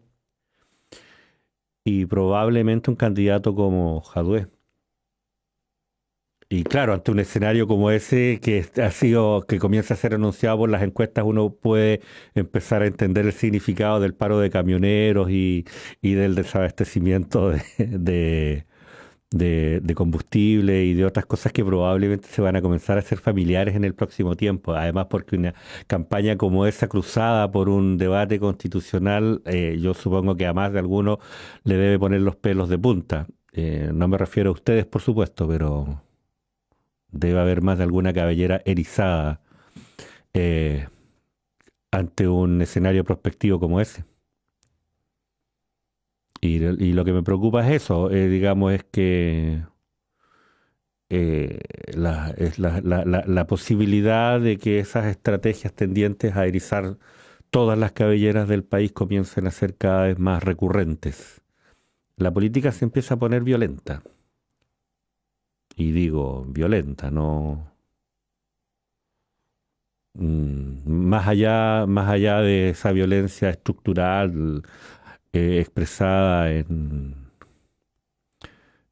y probablemente un candidato como Jadwe. Y claro, ante un escenario como ese que comienza a ser anunciado por las encuestas, uno puede empezar a entender el significado del paro de camioneros y del desabastecimiento de combustible y de otras cosas que probablemente se van a comenzar a ser familiares en el próximo tiempo. Además, porque una campaña como esa cruzada por un debate constitucional, yo supongo que a más de alguno le debe poner los pelos de punta. No me refiero a ustedes, por supuesto, pero debe haber más de alguna cabellera erizada ante un escenario prospectivo como ese. Y lo que me preocupa es eso, digamos, es que la posibilidad de que esas estrategias tendientes a erizar todas las cabelleras del país comiencen a ser cada vez más recurrentes. La política se empieza a poner violenta. Y digo, violenta, no... Más allá de esa violencia estructural expresada en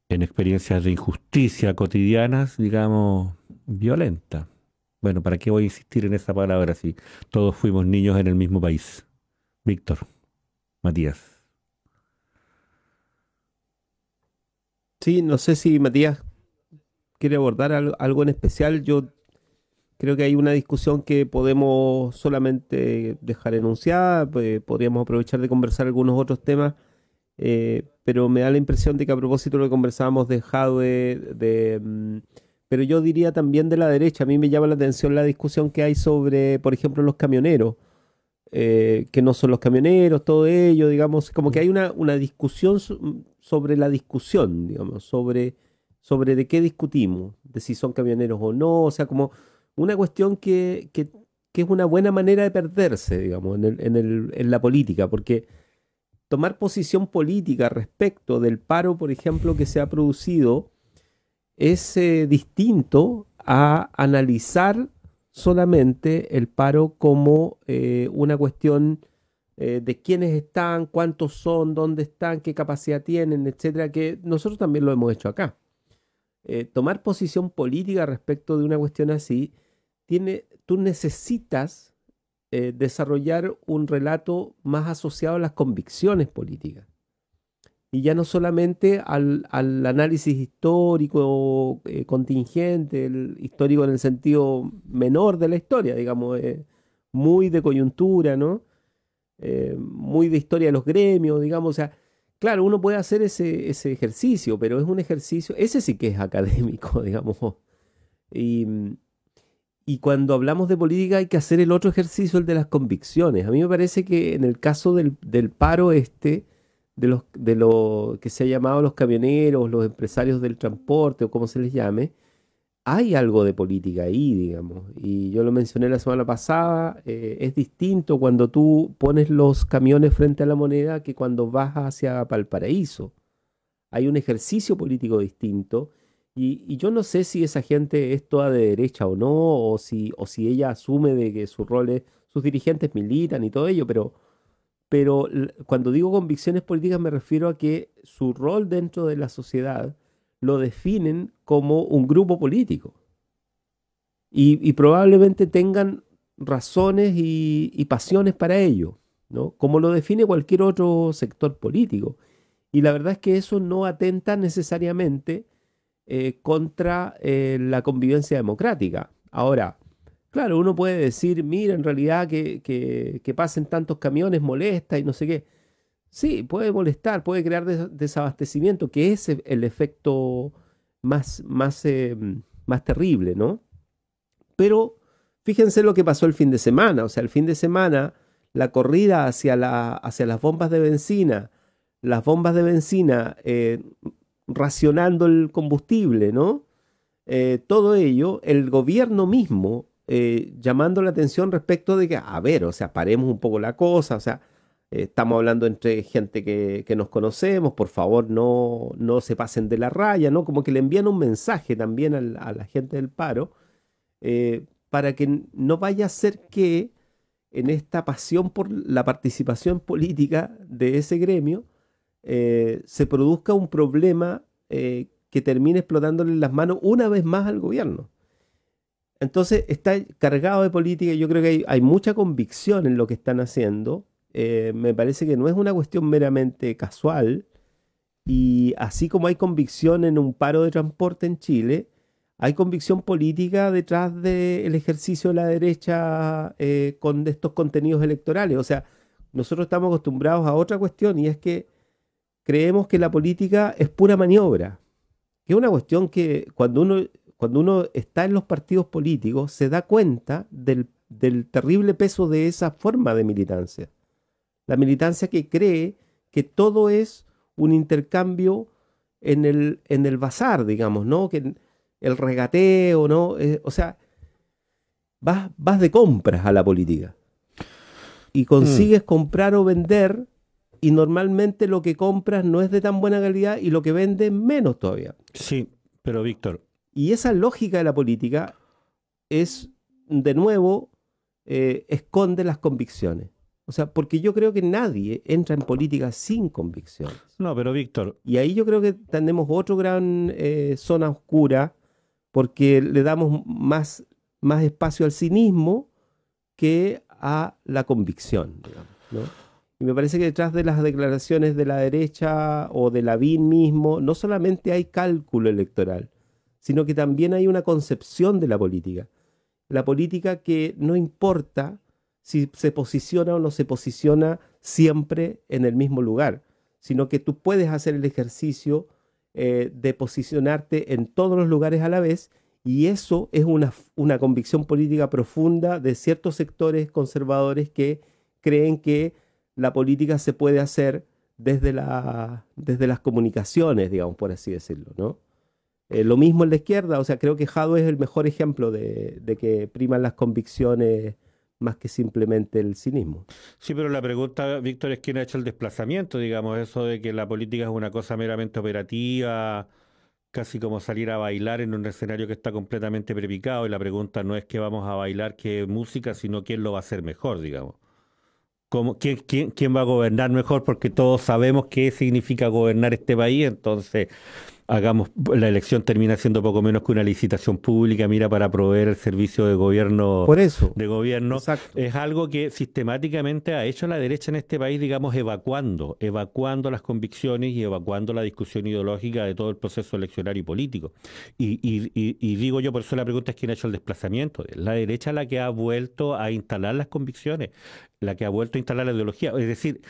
experiencias de injusticia cotidianas, digamos, violenta. Bueno, ¿para qué voy a insistir en esa palabra si todos fuimos niños en el mismo país? Víctor, Matías. Sí, no sé si Matías quiere abordar algo en especial. Yo creo que hay una discusión que podemos solamente dejar enunciada, podríamos aprovechar de conversar algunos otros temas, pero me da la impresión de que a propósito de lo que conversábamos de Jadwe, pero yo diría también de la derecha, a mí me llama la atención la discusión que hay sobre, por ejemplo, los camioneros, que no son los camioneros, todo ello, digamos, como que hay una discusión sobre la discusión, digamos, sobre de qué discutimos, de si son camioneros o no, o sea, como una cuestión que es una buena manera de perderse, digamos, en la política, porque tomar posición política respecto del paro, por ejemplo, que se ha producido, es distinto a analizar solamente el paro como una cuestión de quiénes están, cuántos son, dónde están, qué capacidad tienen, etcétera, que nosotros también lo hemos hecho acá. Tomar posición política respecto de una cuestión así, tú necesitas desarrollar un relato más asociado a las convicciones políticas. Y ya no solamente al análisis histórico, contingente, el histórico en el sentido menor de la historia, digamos, muy de coyuntura, ¿no? Muy de historia de los gremios, digamos, o sea, claro, uno puede hacer ese ejercicio, pero es un ejercicio, ese sí que es académico, digamos. Y cuando hablamos de política hay que hacer el otro ejercicio, el de las convicciones. A mí me parece que en el caso del paro de lo que se ha llamado los camioneros, los empresarios del transporte o como se les llame, hay algo de política ahí, digamos. Y yo lo mencioné la semana pasada, es distinto cuando tú pones los camiones frente a la Moneda que cuando vas hacia Valparaíso. Hay un ejercicio político distinto y yo no sé si esa gente es toda de derecha o no, o si ella asume de que sus roles, sus dirigentes militan y todo ello, pero cuando digo convicciones políticas me refiero a que su rol dentro de la sociedad lo definen como un grupo político. Y probablemente tengan razones y pasiones para ello, ¿no? Como lo define cualquier otro sector político. Y la verdad es que eso no atenta necesariamente contra la convivencia democrática. Ahora, claro, uno puede decir, mira, en realidad que pasen tantos camiones molesta y no sé qué. Sí, puede molestar, puede crear desabastecimiento, que es el efecto más terrible, ¿no? Pero fíjense lo que pasó el fin de semana. O sea, el fin de semana, la corrida hacia las bombas de benzina, racionando el combustible, ¿no? Todo ello, el gobierno mismo llamando la atención respecto de que, a ver, o sea, paremos un poco la cosa, o sea, estamos hablando entre gente que nos conocemos, por favor no se pasen de la raya, ¿no? Como que le envían un mensaje también a la gente del paro, para que no vaya a ser que en esta pasión por la participación política de ese gremio se produzca un problema que termine explotándole las manos una vez más al gobierno. Entonces está cargado de política y yo creo que hay mucha convicción en lo que están haciendo. Me parece que no es una cuestión meramente casual, y así como hay convicción en un paro de transporte en Chile, hay convicción política detrás del ejercicio de la derecha con estos contenidos electorales. O sea, nosotros estamos acostumbrados a otra cuestión, y es que creemos que la política es pura maniobra, que es una cuestión que cuando uno está en los partidos políticos se da cuenta del terrible peso de esa forma de militancia. La militancia que cree que todo es un intercambio en el bazar, digamos, ¿no? Que el regateo, ¿no? O sea, vas de compras a la política y consigues comprar o vender, y normalmente lo que compras no es de tan buena calidad y lo que vendes menos todavía. Sí, pero Víctor. Y esa lógica de la política es, de nuevo, esconde las convicciones. O sea, porque yo creo que nadie entra en política sin convicciones. No, pero Víctor. Y ahí yo creo que tenemos otro gran zona oscura, porque le damos más espacio al cinismo que a la convicción, digamos, ¿no? Y me parece que detrás de las declaraciones de la derecha o de Lavín mismo, no solamente hay cálculo electoral, sino que también hay una concepción de la política. La política que no importa si se posiciona o no se posiciona siempre en el mismo lugar, sino que tú puedes hacer el ejercicio de posicionarte en todos los lugares a la vez, y eso es una convicción política profunda de ciertos sectores conservadores que creen que la política se puede hacer desde las comunicaciones, digamos, por así decirlo, ¿no? Lo mismo en la izquierda. O sea, creo que Jadwe es el mejor ejemplo de que priman las convicciones más que simplemente el cinismo. Sí, pero la pregunta, Víctor, es quién ha hecho el desplazamiento, digamos, eso de que la política es una cosa meramente operativa, casi como salir a bailar en un escenario que está completamente prepicado, y la pregunta no es qué vamos a bailar, qué música, sino quién lo va a hacer mejor, digamos. ¿Quién va a gobernar mejor? Porque todos sabemos qué significa gobernar este país, entonces la elección termina siendo poco menos que una licitación pública, mira, para proveer el servicio de gobierno. Por eso. De gobierno. Exacto. Es algo que sistemáticamente ha hecho la derecha en este país, digamos, evacuando las convicciones y evacuando la discusión ideológica de todo el proceso eleccionario y político. Y digo yo, por eso la pregunta es quién ha hecho el desplazamiento. La derecha la que ha vuelto a instalar las convicciones, la que ha vuelto a instalar la ideología. Es decir,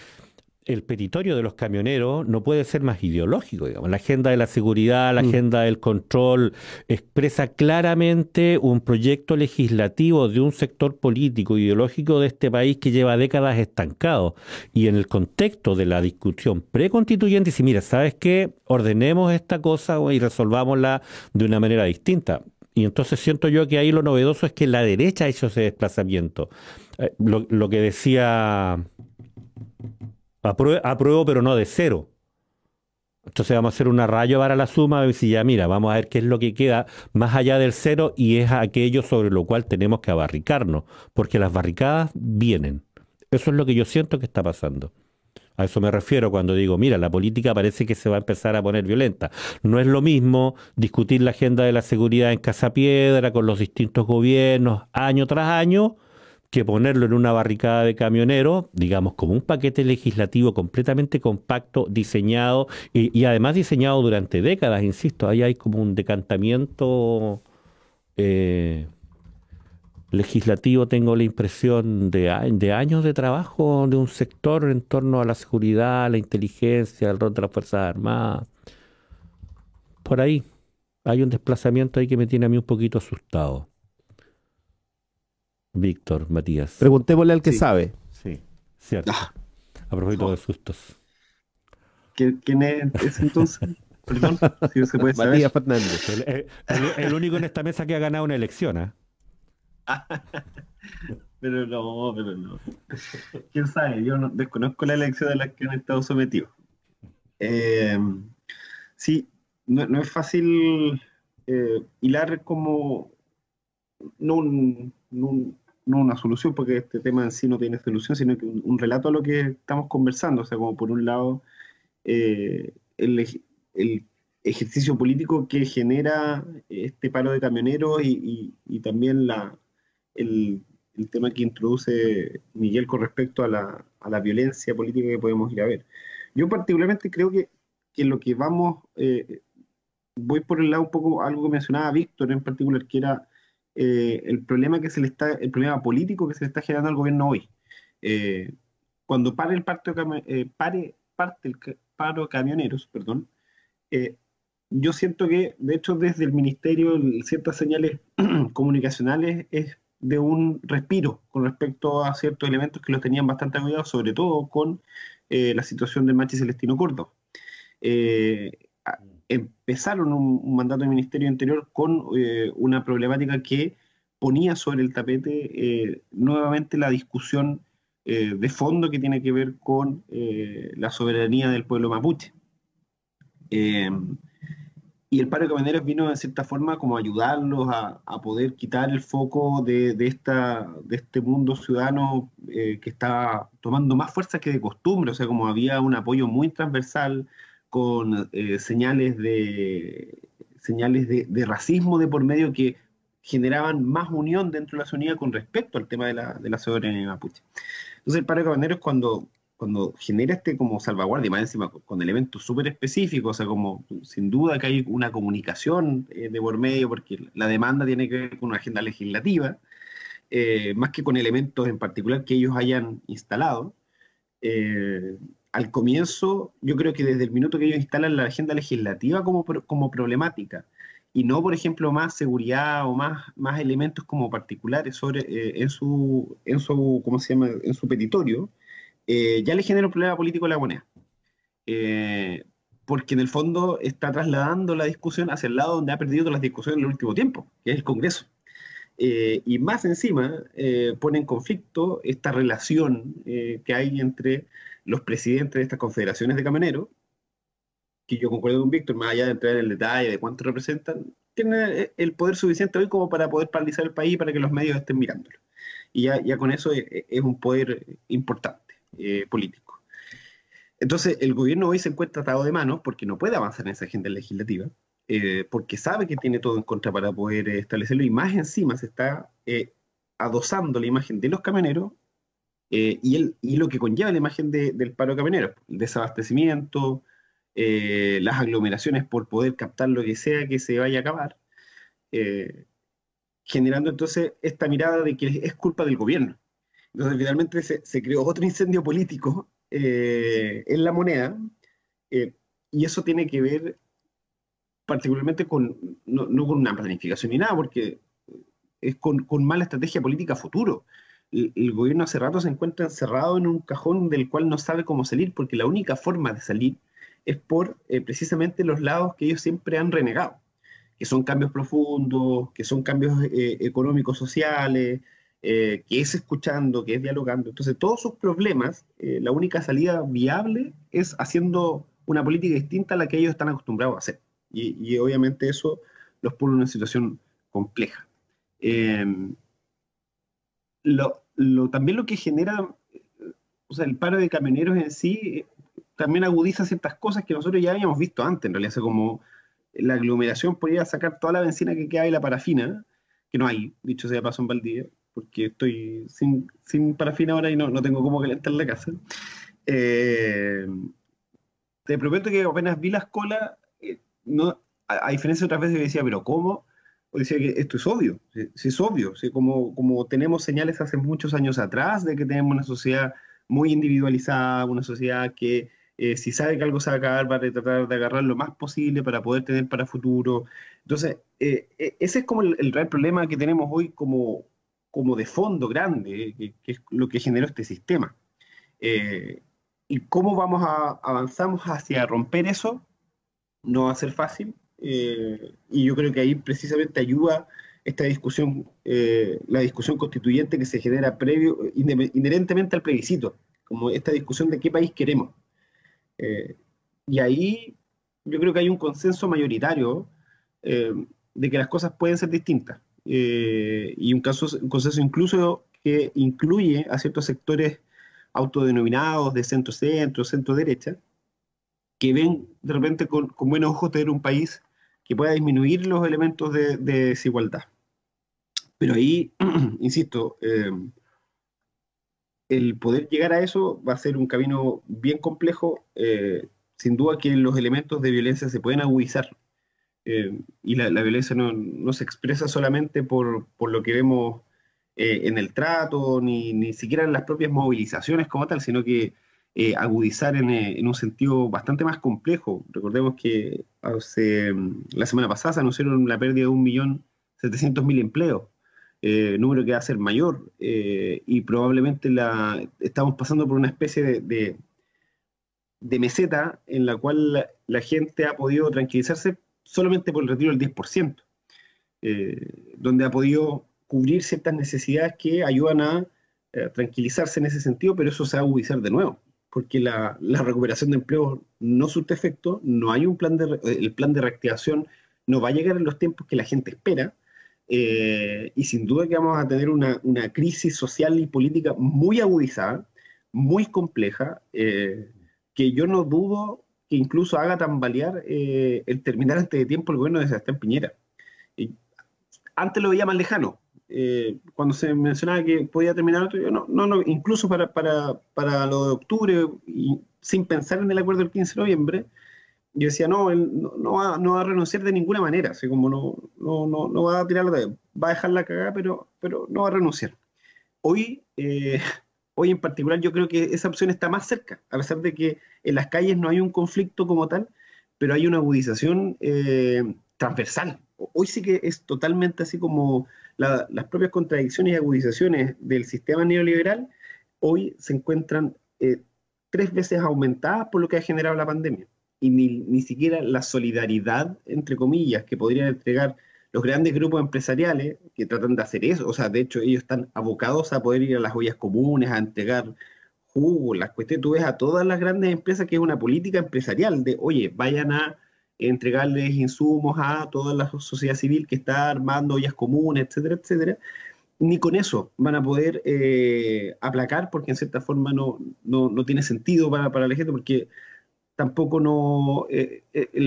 el petitorio de los camioneros no puede ser más ideológico, digamos. La agenda de la seguridad, la agenda del control, expresa claramente un proyecto legislativo de un sector político, ideológico de este país que lleva décadas estancado. Y en el contexto de la discusión preconstituyente, dice, mira, ¿sabes qué? Ordenemos esta cosa y resolvámosla de una manera distinta. Y entonces siento yo que ahí lo novedoso es que la derecha ha hecho ese desplazamiento. Lo que decía... Apruebo, pero no de cero. Entonces vamos a hacer una raya para la suma y decir, ya mira, vamos a ver qué es lo que queda más allá del cero, y es aquello sobre lo cual tenemos que abarricarnos, porque las barricadas vienen. Eso es lo que yo siento que está pasando. A eso me refiero cuando digo, mira, la política parece que se va a empezar a poner violenta. No es lo mismo discutir la agenda de la seguridad en Casa Piedra con los distintos gobiernos año tras año, que ponerlo en una barricada de camioneros, digamos, como un paquete legislativo completamente compacto, diseñado, y además diseñado durante décadas, insisto. Ahí hay como un decantamiento legislativo, tengo la impresión, de años de trabajo de un sector en torno a la seguridad, la inteligencia, el rol de las Fuerzas Armadas. Por ahí hay un desplazamiento ahí que me tiene a mí un poquito asustado. Víctor, Matías. Preguntémosle al que sabe. Sí, cierto. A propósito de sustos. ¿Quién es entonces? Perdón, si se puede saber. Matías Fernández. El único en esta mesa que ha ganado una elección, ¿eh? Pero no. ¿Quién sabe? Yo desconozco la elección a la que han estado sometidos. Sí, no es fácil hilar como... No una solución, porque este tema en sí no tiene solución, sino que un relato a lo que estamos conversando. O sea, como por un lado, el ejercicio político que genera este paro de camioneros y también el tema que introduce Miguel con respecto a la violencia política que podemos ir a ver. Yo particularmente creo que lo que voy por el lado un poco, algo que mencionaba Víctor en particular, que era el problema político que se le está generando al gobierno hoy. Cuando parte el paro de camioneros, perdón, yo siento que, de hecho, desde el ministerio, ciertas señales comunicacionales es de un respiro con respecto a ciertos elementos que los tenían bastante agobiados, sobre todo con la situación del Machi Celestino Córdoba. Empezaron un mandato del Ministerio del Interior con una problemática que ponía sobre el tapete nuevamente la discusión de fondo que tiene que ver con la soberanía del pueblo mapuche. Y el paro de camioneros vino de cierta forma como a ayudarlos a poder quitar el foco de este mundo ciudadano que está tomando más fuerza que de costumbre. O sea, como había un apoyo muy transversal, con señales de racismo de por medio que generaban más unión dentro de la ciudadanía con respecto al tema de la soberanía mapuche. Entonces el paro de camioneros cuando genera como salvaguardia, más encima con elementos súper específicos, o sea, como sin duda que hay una comunicación de por medio, porque la demanda tiene que ver con una agenda legislativa, más que con elementos en particular que ellos hayan instalado. Al comienzo, yo creo que desde el minuto que ellos instalan la agenda legislativa como problemática, y no, por ejemplo, más seguridad o más elementos como particulares en su ¿cómo se llama?, en su petitorio, ya le genera un problema político a la moneda. Porque en el fondo está trasladando la discusión hacia el lado donde ha perdido todas las discusiones en el último tiempo, que es el Congreso. Y más encima pone en conflicto esta relación que hay entre los presidentes de estas confederaciones de camioneros, que yo concuerdo con Víctor, más allá de entrar en el detalle de cuánto representan, tienen el poder suficiente hoy como para poder paralizar el país para que los medios estén mirándolo. Y ya con eso es un poder importante, político. Entonces, el gobierno hoy se encuentra atado de manos porque no puede avanzar en esa agenda legislativa, porque sabe que tiene todo en contra para poder establecerlo, y más encima se está adosando la imagen de los camioneros y lo que conlleva la imagen del paro camionero, el desabastecimiento, las aglomeraciones por poder captar lo que sea que se vaya a acabar, generando entonces esta mirada de que es culpa del gobierno. Entonces finalmente se creó otro incendio político en la moneda, y eso tiene que ver particularmente no con una planificación ni nada, porque es con mala estrategia política a futuro. El gobierno hace rato se encuentra encerrado en un cajón del cual no sabe cómo salir, porque la única forma de salir es por precisamente los lados que ellos siempre han renegado, que son cambios profundos, que son cambios económicos, sociales, que es escuchando, que es dialogando. Entonces todos sus problemas, la única salida viable es haciendo una política distinta a la que ellos están acostumbrados a hacer. Y obviamente eso los pone en una situación compleja. También lo que genera, o sea, el paro de camioneros en sí, también agudiza ciertas cosas que nosotros ya habíamos visto antes, en realidad, o sea, como la aglomeración por ir a sacar toda la benzina que queda y la parafina, que no hay, dicho sea de paso en Valdivia, porque estoy sin parafina ahora y no tengo cómo calentar la casa. Te prometo que apenas vi las colas, a diferencia de otras veces que decía, pero ¿cómo? O decía que esto es obvio, sí, es obvio, sí, como tenemos señales hace muchos años atrás de que tenemos una sociedad muy individualizada, una sociedad que si sabe que algo se va a acabar va a tratar de agarrar lo más posible para poder tener para futuro. Entonces, ese es como el real problema que tenemos hoy como de fondo grande, que es lo que generó este sistema. Y cómo avanzamos hacia romper eso, no va a ser fácil. Y yo creo que ahí precisamente ayuda esta discusión, la discusión constituyente que se genera inherentemente al plebiscito, como esta discusión de qué país queremos. Y ahí yo creo que hay un consenso mayoritario de que las cosas pueden ser distintas, y un consenso incluso que incluye a ciertos sectores autodenominados de centro-centro, centro-derecha, que ven de repente con buenos ojos tener un país que pueda disminuir los elementos de desigualdad. Pero ahí, insisto, el poder llegar a eso va a ser un camino bien complejo. Sin duda que los elementos de violencia se pueden agudizar, y la violencia no se expresa solamente por lo que vemos en el trato, ni siquiera en las propias movilizaciones como tal, sino que agudizar en un sentido bastante más complejo. Recordemos que la semana pasada se anunciaron la pérdida de 1.700.000 empleos, número que va a ser mayor, y probablemente estamos pasando por una especie de meseta en la cual la gente ha podido tranquilizarse solamente por el retiro del 10%, donde ha podido cubrir ciertas necesidades que ayudan a tranquilizarse en ese sentido, pero eso se va a agudizar de nuevo, porque la recuperación de empleo no surte efecto, no hay el plan de reactivación no va a llegar en los tiempos que la gente espera, y sin duda que vamos a tener una crisis social y política muy agudizada, muy compleja, que yo no dudo que incluso haga tambalear el terminar antes de tiempo el gobierno de Sebastián Piñera. Antes lo veía más lejano. Cuando se mencionaba que podía terminar otro, yo no, incluso para lo de octubre, y sin pensar en el acuerdo del 15 de noviembre, yo decía, él no va a renunciar de ninguna manera, así como no va a tirar va a dejar la cagada, pero no va a renunciar. Hoy en particular yo creo que esa opción está más cerca, a pesar de que en las calles no hay un conflicto como tal, pero hay una agudización transversal. Hoy sí que es totalmente así como las propias contradicciones y agudizaciones del sistema neoliberal hoy se encuentran 3 veces aumentadas por lo que ha generado la pandemia. Y ni siquiera la solidaridad, entre comillas, que podrían entregar los grandes grupos empresariales que tratan de hacer eso. O sea, de hecho, ellos están abocados a poder ir a las ollas comunes, a entregar jugo, las cuestiones, tú ves a todas las grandes empresas que es una política empresarial de, oye, vayan a entregarles insumos a toda la sociedad civil que está armando ollas comunes, etcétera, etcétera. Ni con eso van a poder aplacar, porque en cierta forma no tiene sentido para la gente, porque tampoco el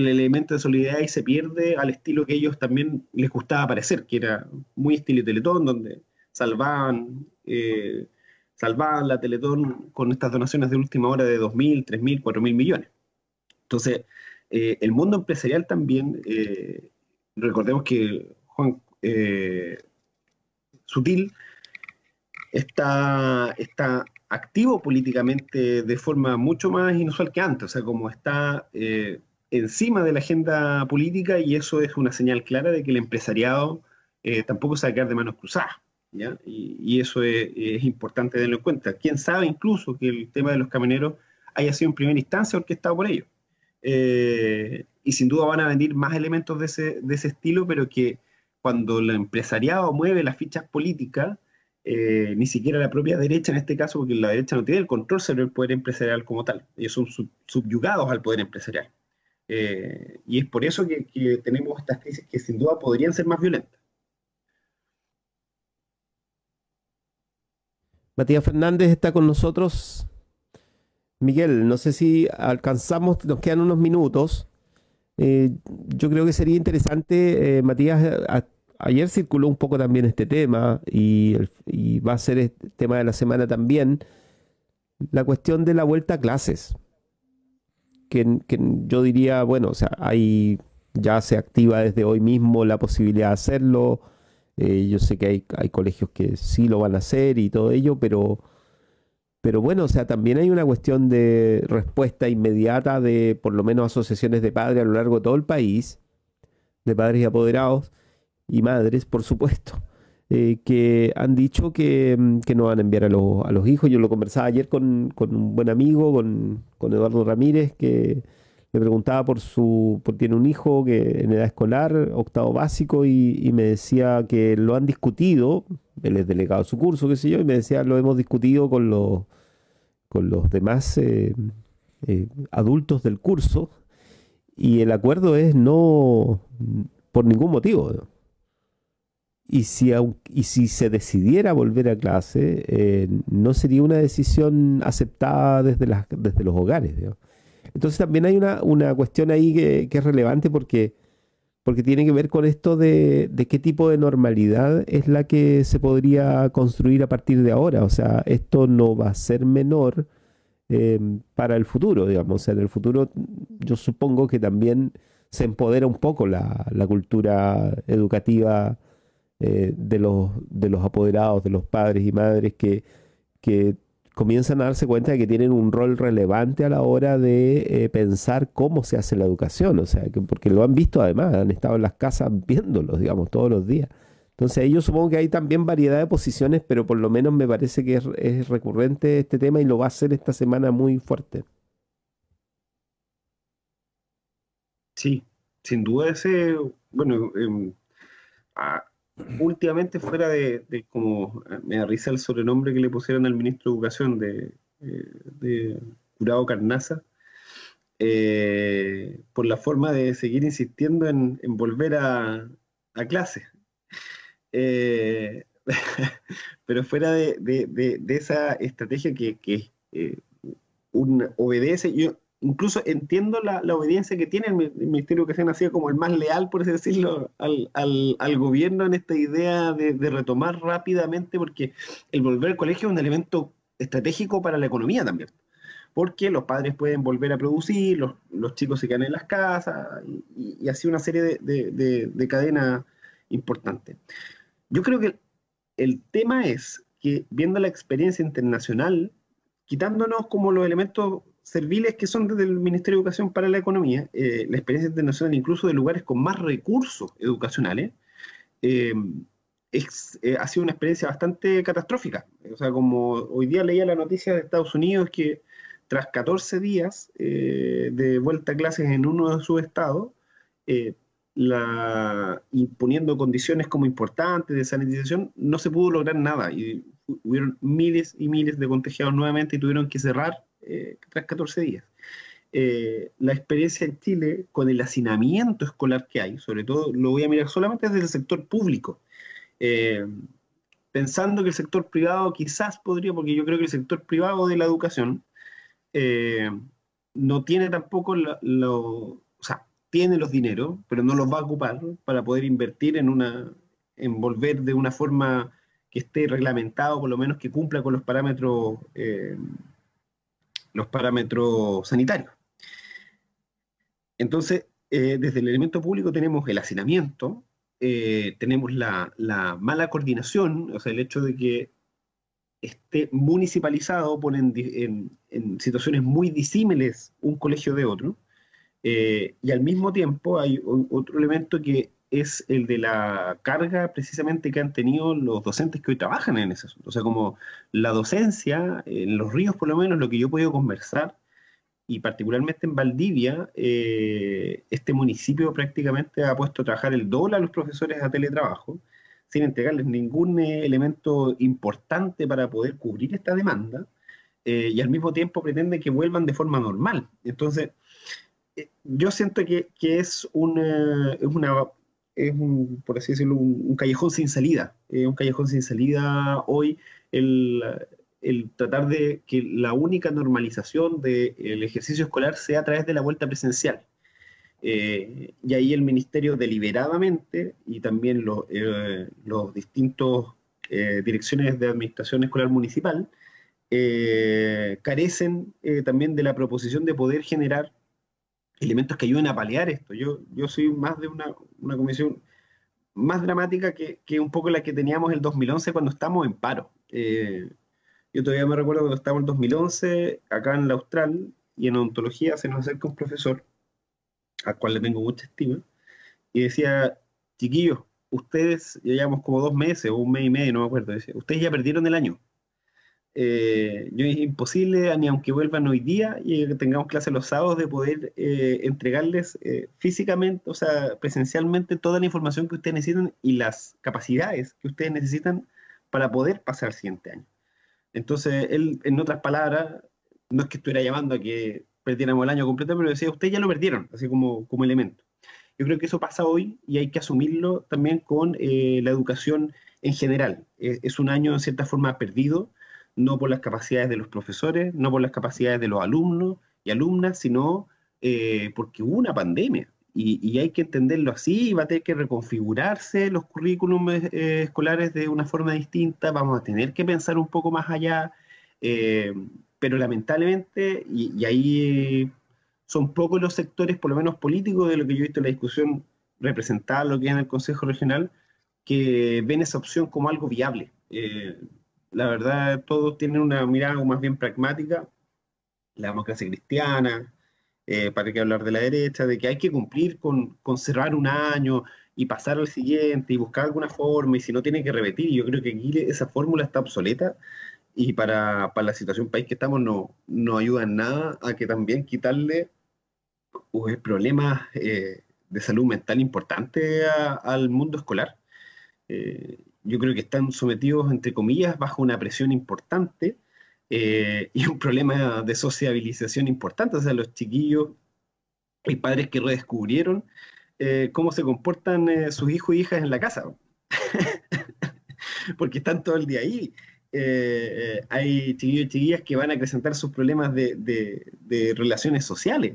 elemento de solidaridad ahí se pierde al estilo que ellos también les gustaba parecer, que era muy estilo Teletón, donde salvaban la Teletón con estas donaciones de última hora de 2.000, 3.000, 4.000 millones. Entonces, el mundo empresarial también, recordemos que Juan Sutil está activo políticamente de forma mucho más inusual que antes, o sea, como está encima de la agenda política, y eso es una señal clara de que el empresariado tampoco se va a quedar de manos cruzadas, ¿ya? Y eso es importante tenerlo en cuenta. Quién sabe incluso que el tema de los camioneros haya sido en primera instancia orquestado por ellos. Y sin duda van a venir más elementos de ese estilo, pero que cuando el empresariado mueve las fichas políticas, ni siquiera la propia derecha en este caso, porque la derecha no tiene el control sobre el poder empresarial como tal, ellos son subyugados al poder empresarial. Y es por eso que tenemos estas crisis que sin duda podrían ser más violentas. Matías Fernández está con nosotros. Miguel, no sé si alcanzamos, nos quedan unos minutos. Yo creo que sería interesante, Matías, ayer circuló un poco también este tema y va a ser el tema de la semana también, la cuestión de la vuelta a clases. Que yo diría, bueno, o sea, ya se activa desde hoy mismo la posibilidad de hacerlo. Yo sé que hay colegios que sí lo van a hacer y todo ello, pero bueno, o sea, también hay una cuestión de respuesta inmediata de por lo menos asociaciones de padres a lo largo de todo el país, de padres y apoderados y madres, por supuesto, que han dicho que no van a enviar a los hijos. Yo lo conversaba ayer con un buen amigo, con Eduardo Ramírez, que le preguntaba porque tiene un hijo que en edad escolar, octavo básico, y me decía que lo han discutido, él es delegado de su curso, qué sé yo, y me decía, lo hemos discutido con los demás adultos del curso, y el acuerdo es no, por ningún motivo, ¿no? Y si se decidiera volver a clase, no sería una decisión aceptada desde los hogares, digamos. Entonces también hay una cuestión ahí que es relevante porque tiene que ver con esto de qué tipo de normalidad es la que se podría construir a partir de ahora. O sea, esto no va a ser menor para el futuro, digamos. O sea, en el futuro yo supongo que también se empodera un poco la cultura educativa de los apoderados, de los padres y madres que comienzan a darse cuenta de que tienen un rol relevante a la hora de pensar cómo se hace la educación, o sea, porque lo han visto además, han estado en las casas viéndolos, digamos, todos los días. Entonces yo supongo que hay también variedad de posiciones, pero por lo menos me parece que es recurrente este tema y lo va a ser esta semana muy fuerte. Sí, sin duda bueno, últimamente fuera de como me da risa el sobrenombre que le pusieron al ministro de Educación de Curado Carnaza, por la forma de seguir insistiendo en volver a clase. Pero fuera de esa estrategia que obedece, yo incluso entiendo la obediencia que tiene el Ministerio de Educación, así como el más leal, por así decirlo, al gobierno en esta idea de retomar rápidamente, porque el volver al colegio es un elemento estratégico para la economía también, porque los padres pueden volver a producir, los chicos se quedan en las casas, y así una serie de cadenas importantes. Yo creo que el tema es que, viendo la experiencia internacional, quitándonos como los elementos serviles que son desde el Ministerio de Educación para la economía, la experiencia internacional incluso de lugares con más recursos educacionales, ha sido una experiencia bastante catastrófica. O sea, como hoy día leía la noticia de Estados Unidos que tras 14 días de vuelta a clases en uno de sus estados, imponiendo condiciones como importantes de sanitización, no se pudo lograr nada. Y hubieron miles y miles de contagiados nuevamente y tuvieron que cerrar tras 14 días. La experiencia en Chile con el hacinamiento escolar que hay, sobre todo lo voy a mirar solamente desde el sector público, pensando que el sector privado quizás podría, porque yo creo que el sector privado de la educación no tiene tampoco o sea, tiene los dineros, pero no los va a ocupar para poder invertir en volver de una forma que esté reglamentado, por lo menos que cumpla con los parámetros sanitarios. Entonces, desde el elemento público tenemos el hacinamiento, tenemos la mala coordinación, o sea, el hecho de que esté municipalizado pone en situaciones muy disímiles un colegio de otro, y al mismo tiempo hay otro elemento que es el de la carga precisamente que han tenido los docentes que hoy trabajan en ese asunto. O sea, como la docencia, en Los Ríos por lo menos, lo que yo he podido conversar, y particularmente en Valdivia, este municipio prácticamente ha puesto a trabajar el doble a los profesores a teletrabajo, sin entregarles ningún elemento importante para poder cubrir esta demanda, y al mismo tiempo pretende que vuelvan de forma normal. Entonces, yo siento que es por así decirlo, un callejón sin salida. Un callejón sin salida hoy el tratar de que la única normalización del ejercicio escolar sea a través de la vuelta presencial. Y ahí el Ministerio deliberadamente, y también los distintos direcciones de administración escolar municipal, carecen también de la proposición de poder generar elementos que ayuden a paliar esto. Yo soy más de una comisión más dramática que un poco la que teníamos el 2011 cuando estábamos en paro. Yo todavía me recuerdo cuando estábamos en 2011, acá en la Austral, y en odontología se nos acerca un profesor, al cual le tengo mucha estima, y decía, chiquillos, ustedes ya llevamos como 2 meses o 1 mes y medio, no me acuerdo, decía, ustedes ya perdieron el año. Yo es imposible, ni aunque vuelvan hoy día y tengamos clases los sábados, de poder entregarles físicamente, o sea, presencialmente, toda la información que ustedes necesitan y las capacidades que ustedes necesitan para poder pasar el siguiente año. Entonces, él, en otras palabras, no es que estuviera llamando a que perdiéramos el año completo, pero decía, ustedes ya lo perdieron, así como elemento. Yo creo que eso pasa hoy y hay que asumirlo también con la educación en general. Es un año, en cierta forma, perdido, no por las capacidades de los profesores, no por las capacidades de los alumnos y alumnas, sino porque hubo una pandemia. Y hay que entenderlo así, y va a tener que reconfigurarse los currículums escolares de una forma distinta, vamos a tener que pensar un poco más allá, pero lamentablemente, y ahí son pocos los sectores, por lo menos políticos, de lo que yo he visto en la discusión representada, lo que es en el Consejo Regional, que ven esa opción como algo viable. La verdad, todos tienen una mirada más bien pragmática, la democracia cristiana, para que hablar de la derecha, de que hay que cumplir con cerrar un año y pasar al siguiente y buscar alguna forma, y si no tiene que repetir. Yo creo que aquí esa fórmula está obsoleta, y para la situación país que estamos no ayuda en nada a que también quitarle problemas de salud mental importantes al mundo escolar. Yo creo que están sometidos, entre comillas, bajo una presión importante, y un problema de sociabilización importante. O sea, los chiquillos, hay padres que redescubrieron cómo se comportan sus hijos y hijas en la casa, porque están todo el día ahí. Hay chiquillos y chiquillas que van a acrecentar sus problemas de relaciones sociales.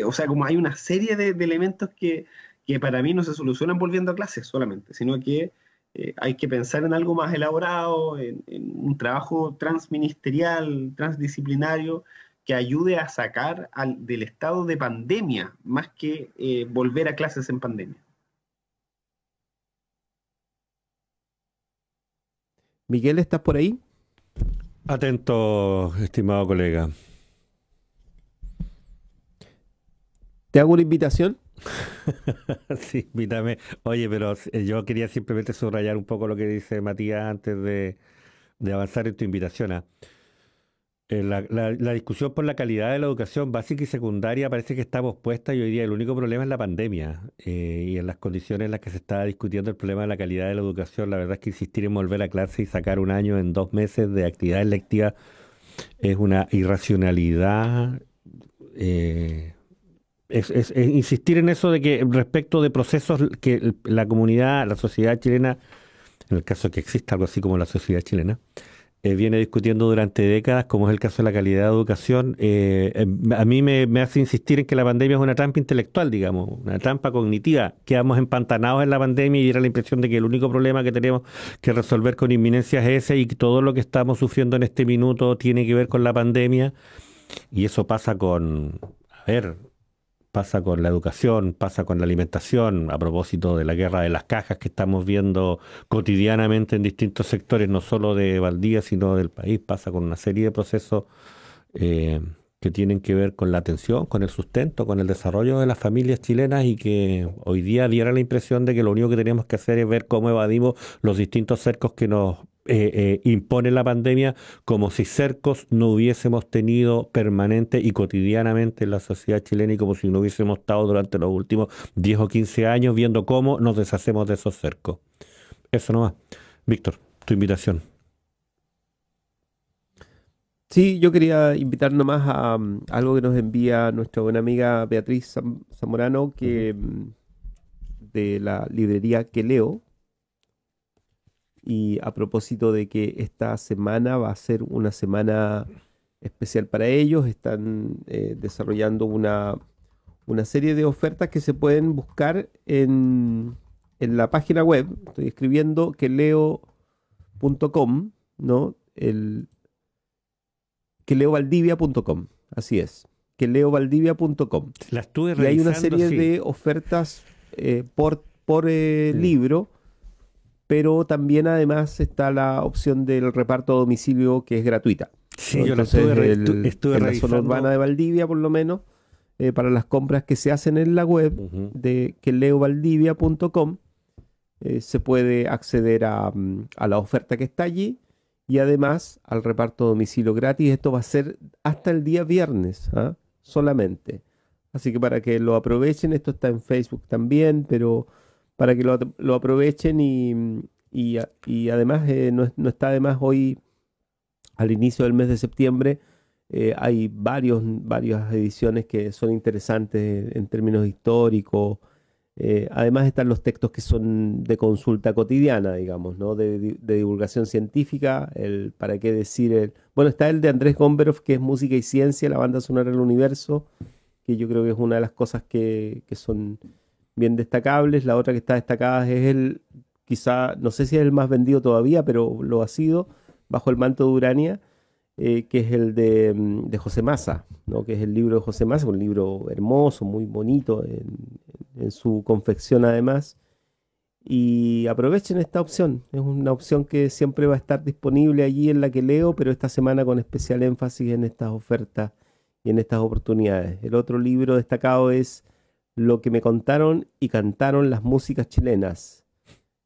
O sea, como hay una serie de elementos que para mí no se solucionan volviendo a clases solamente, sino que hay que pensar en algo más elaborado, en un trabajo transministerial, transdisciplinario, que ayude a sacar del estado de pandemia, más que volver a clases en pandemia. Miguel, ¿estás por ahí? Atento, estimado colega. ¿Te hago una invitación? Sí, invítame. Oye, pero yo quería simplemente subrayar un poco lo que dice Matías antes de avanzar en tu invitación. La discusión por la calidad de la educación básica y secundaria parece que está pospuesta y hoy día el único problema es la pandemia y en las condiciones en las que se está discutiendo el problema de la calidad de la educación, la verdad es que insistir en volver a clase y sacar un año en 2 meses de actividades lectivas es una irracionalidad. Es insistir en eso de que respecto de procesos que la comunidad, la sociedad chilena, en el caso que exista algo así como la sociedad chilena, viene discutiendo durante décadas, como es el caso de la calidad de educación, a mí me hace insistir en que la pandemia es una trampa intelectual, digamos, una trampa cognitiva. Quedamos empantanados en la pandemia y diera la impresión de que el único problema que tenemos que resolver con inminencia es ese y que todo lo que estamos sufriendo en este minuto tiene que ver con la pandemia. Y eso pasa pasa con la educación, pasa con la alimentación, a propósito de la guerra de las cajas que estamos viendo cotidianamente en distintos sectores, no solo de Valdivia, sino del país, pasa con una serie de procesos que tienen que ver con la atención, con el sustento, con el desarrollo de las familias chilenas y que hoy día diera la impresión de que lo único que tenemos que hacer es ver cómo evadimos los distintos cercos que nos impone la pandemia, como si cercos no hubiésemos tenido permanente y cotidianamente en la sociedad chilena y como si no hubiésemos estado durante los últimos 10 o 15 años viendo cómo nos deshacemos de esos cercos. Eso nomás. Víctor, tu invitación. Sí, yo quería invitar nomás a algo que nos envía nuestra buena amiga Beatriz Zamorano, que de la librería Que Leo. Y a propósito de que esta semana va a ser una semana especial para ellos, están desarrollando una serie de ofertas que se pueden buscar en la página web. Estoy escribiendo queleo.com, ¿no? Queleovaldivia.com, así es, queleovaldivia.com. La estuve revisando, y hay una serie sí. de ofertas por libro, pero también además está la opción del reparto a domicilio que es gratuita. Sí, entonces, yo la estuve en revisando. la zona urbana de Valdivia, por lo menos, para las compras que se hacen en la web de queleovaldivia.com, se puede acceder a la oferta que está allí y además al reparto a domicilio gratis. Esto va a ser hasta el día viernes, solamente. Así que para que lo aprovechen, esto está en Facebook también, pero para que lo aprovechen y además no está de más hoy, al inicio del mes de septiembre, hay varias ediciones que son interesantes en términos históricos. Además están los textos que son de consulta cotidiana, digamos, ¿no? De divulgación científica, ¿para qué decir? Bueno, está el de Andrés Gomberov, que es Música y Ciencia, la banda sonora del universo, que yo creo que es una de las cosas que son bien destacables. La otra que está destacada es quizá, no sé si es el más vendido todavía, pero lo ha sido, Bajo el manto de Urania, que es el de José Massa, ¿no? Que es el libro de José Massa, un libro hermoso, muy bonito en su confección además. Y aprovechen esta opción, es una opción que siempre va a estar disponible allí en la Que Leo, pero esta semana con especial énfasis en estas ofertas y en estas oportunidades. El otro libro destacado es Lo que me contaron y cantaron las músicas chilenas.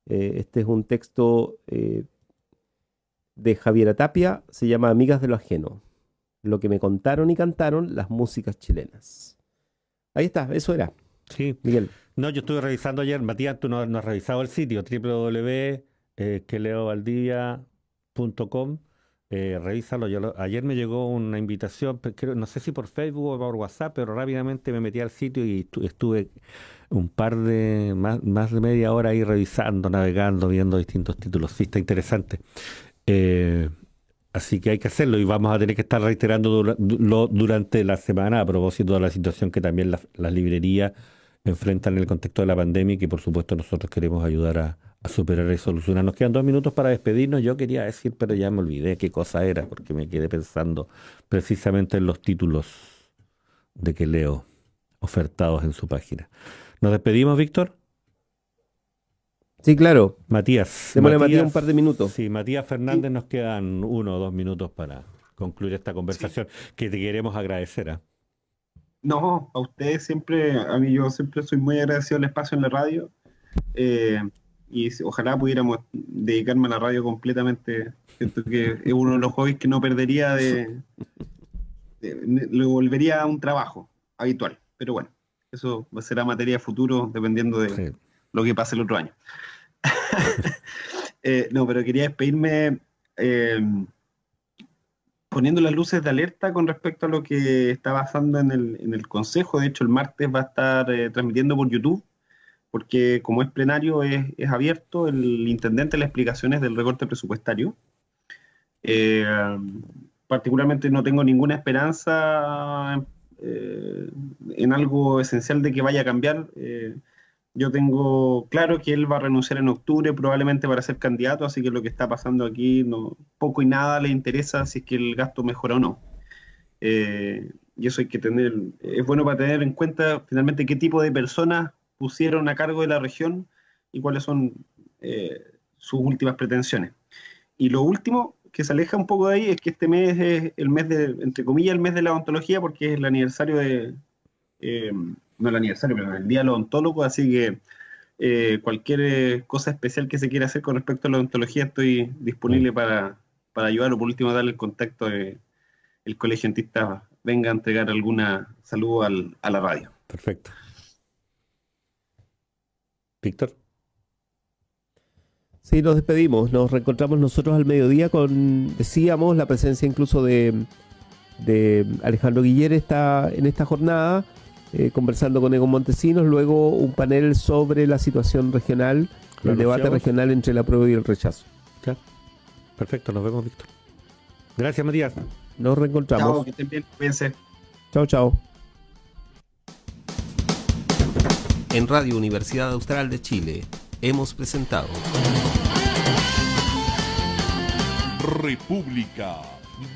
Este es un texto de Javiera Tapia, se llama Amigas de lo Ajeno. Lo que me contaron y cantaron las músicas chilenas. Ahí está, eso era. Sí, Miguel. No, yo estuve revisando ayer, Matías, tú no has revisado el sitio, www.queleovaldivia.com. Revísalo. Ayer me llegó una invitación, no sé si por Facebook o por WhatsApp, pero rápidamente me metí al sitio y estuve más de media hora ahí revisando, navegando, viendo distintos títulos. Sí, está interesante. Así que hay que hacerlo y vamos a tener que estar reiterando durante la semana a propósito de la situación que también las librerías enfrentan en el contexto de la pandemia y que por supuesto nosotros queremos ayudar a superar y solucionar. Nos quedan 2 minutos para despedirnos. Yo quería decir, pero ya me olvidé qué cosa era porque me quedé pensando precisamente en los títulos de Que Leo ofertados en su página. ¿Nos despedimos, Víctor? Sí, claro. Matías. Démosle a Matías un par de minutos. Sí, Matías Fernández, nos quedan 1 o 2 minutos para concluir esta conversación que te queremos agradecer. No, a ustedes siempre, yo siempre soy muy agradecido al espacio en la radio y ojalá pudiéramos dedicarme a la radio completamente. Siento que es uno de los hobbies que no perdería de lo volvería a un trabajo habitual. Pero bueno, eso será materia de futuro dependiendo de lo que pase el otro año. No, pero quería despedirme poniendo las luces de alerta con respecto a lo que está pasando en el Consejo. De hecho, el martes va a estar transmitiendo por YouTube, porque como es plenario, es abierto. El intendente las explicaciones del recorte presupuestario. Particularmente no tengo ninguna esperanza en algo esencial de que vaya a cambiar. Yo tengo claro que él va a renunciar en octubre, probablemente para ser candidato, así que lo que está pasando aquí poco y nada le interesa si es que el gasto mejora o no. Y eso es bueno para tener en cuenta finalmente qué tipo de personas pusieron a cargo de la región y cuáles son sus últimas pretensiones. Y lo último, que se aleja un poco de ahí, es que este mes es el mes entre comillas, el mes de la odontología, porque es el aniversario no el aniversario, pero el Día del Odontólogo, así que cualquier cosa especial que se quiera hacer con respecto a la odontología, estoy disponible para ayudar, o por último darle el contacto del Colegio Dentista venga a entregar alguna saludo a la radio. Perfecto. Víctor. Sí, nos despedimos. Nos reencontramos nosotros al mediodía decíamos, la presencia incluso de Alejandro Guiller está en esta jornada, conversando con Egon Montesinos, luego un panel sobre la situación regional, el debate regional entre el apruebo y el rechazo. Ya. Perfecto, nos vemos, Víctor. Gracias, Matías. Nos reencontramos. Chao, que estén bien, cuídense. Chao, chao. En Radio Universidad Austral de Chile hemos presentado República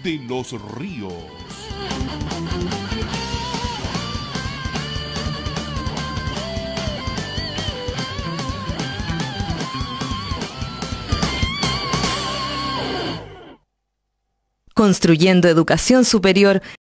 de los Ríos. Construyendo educación superior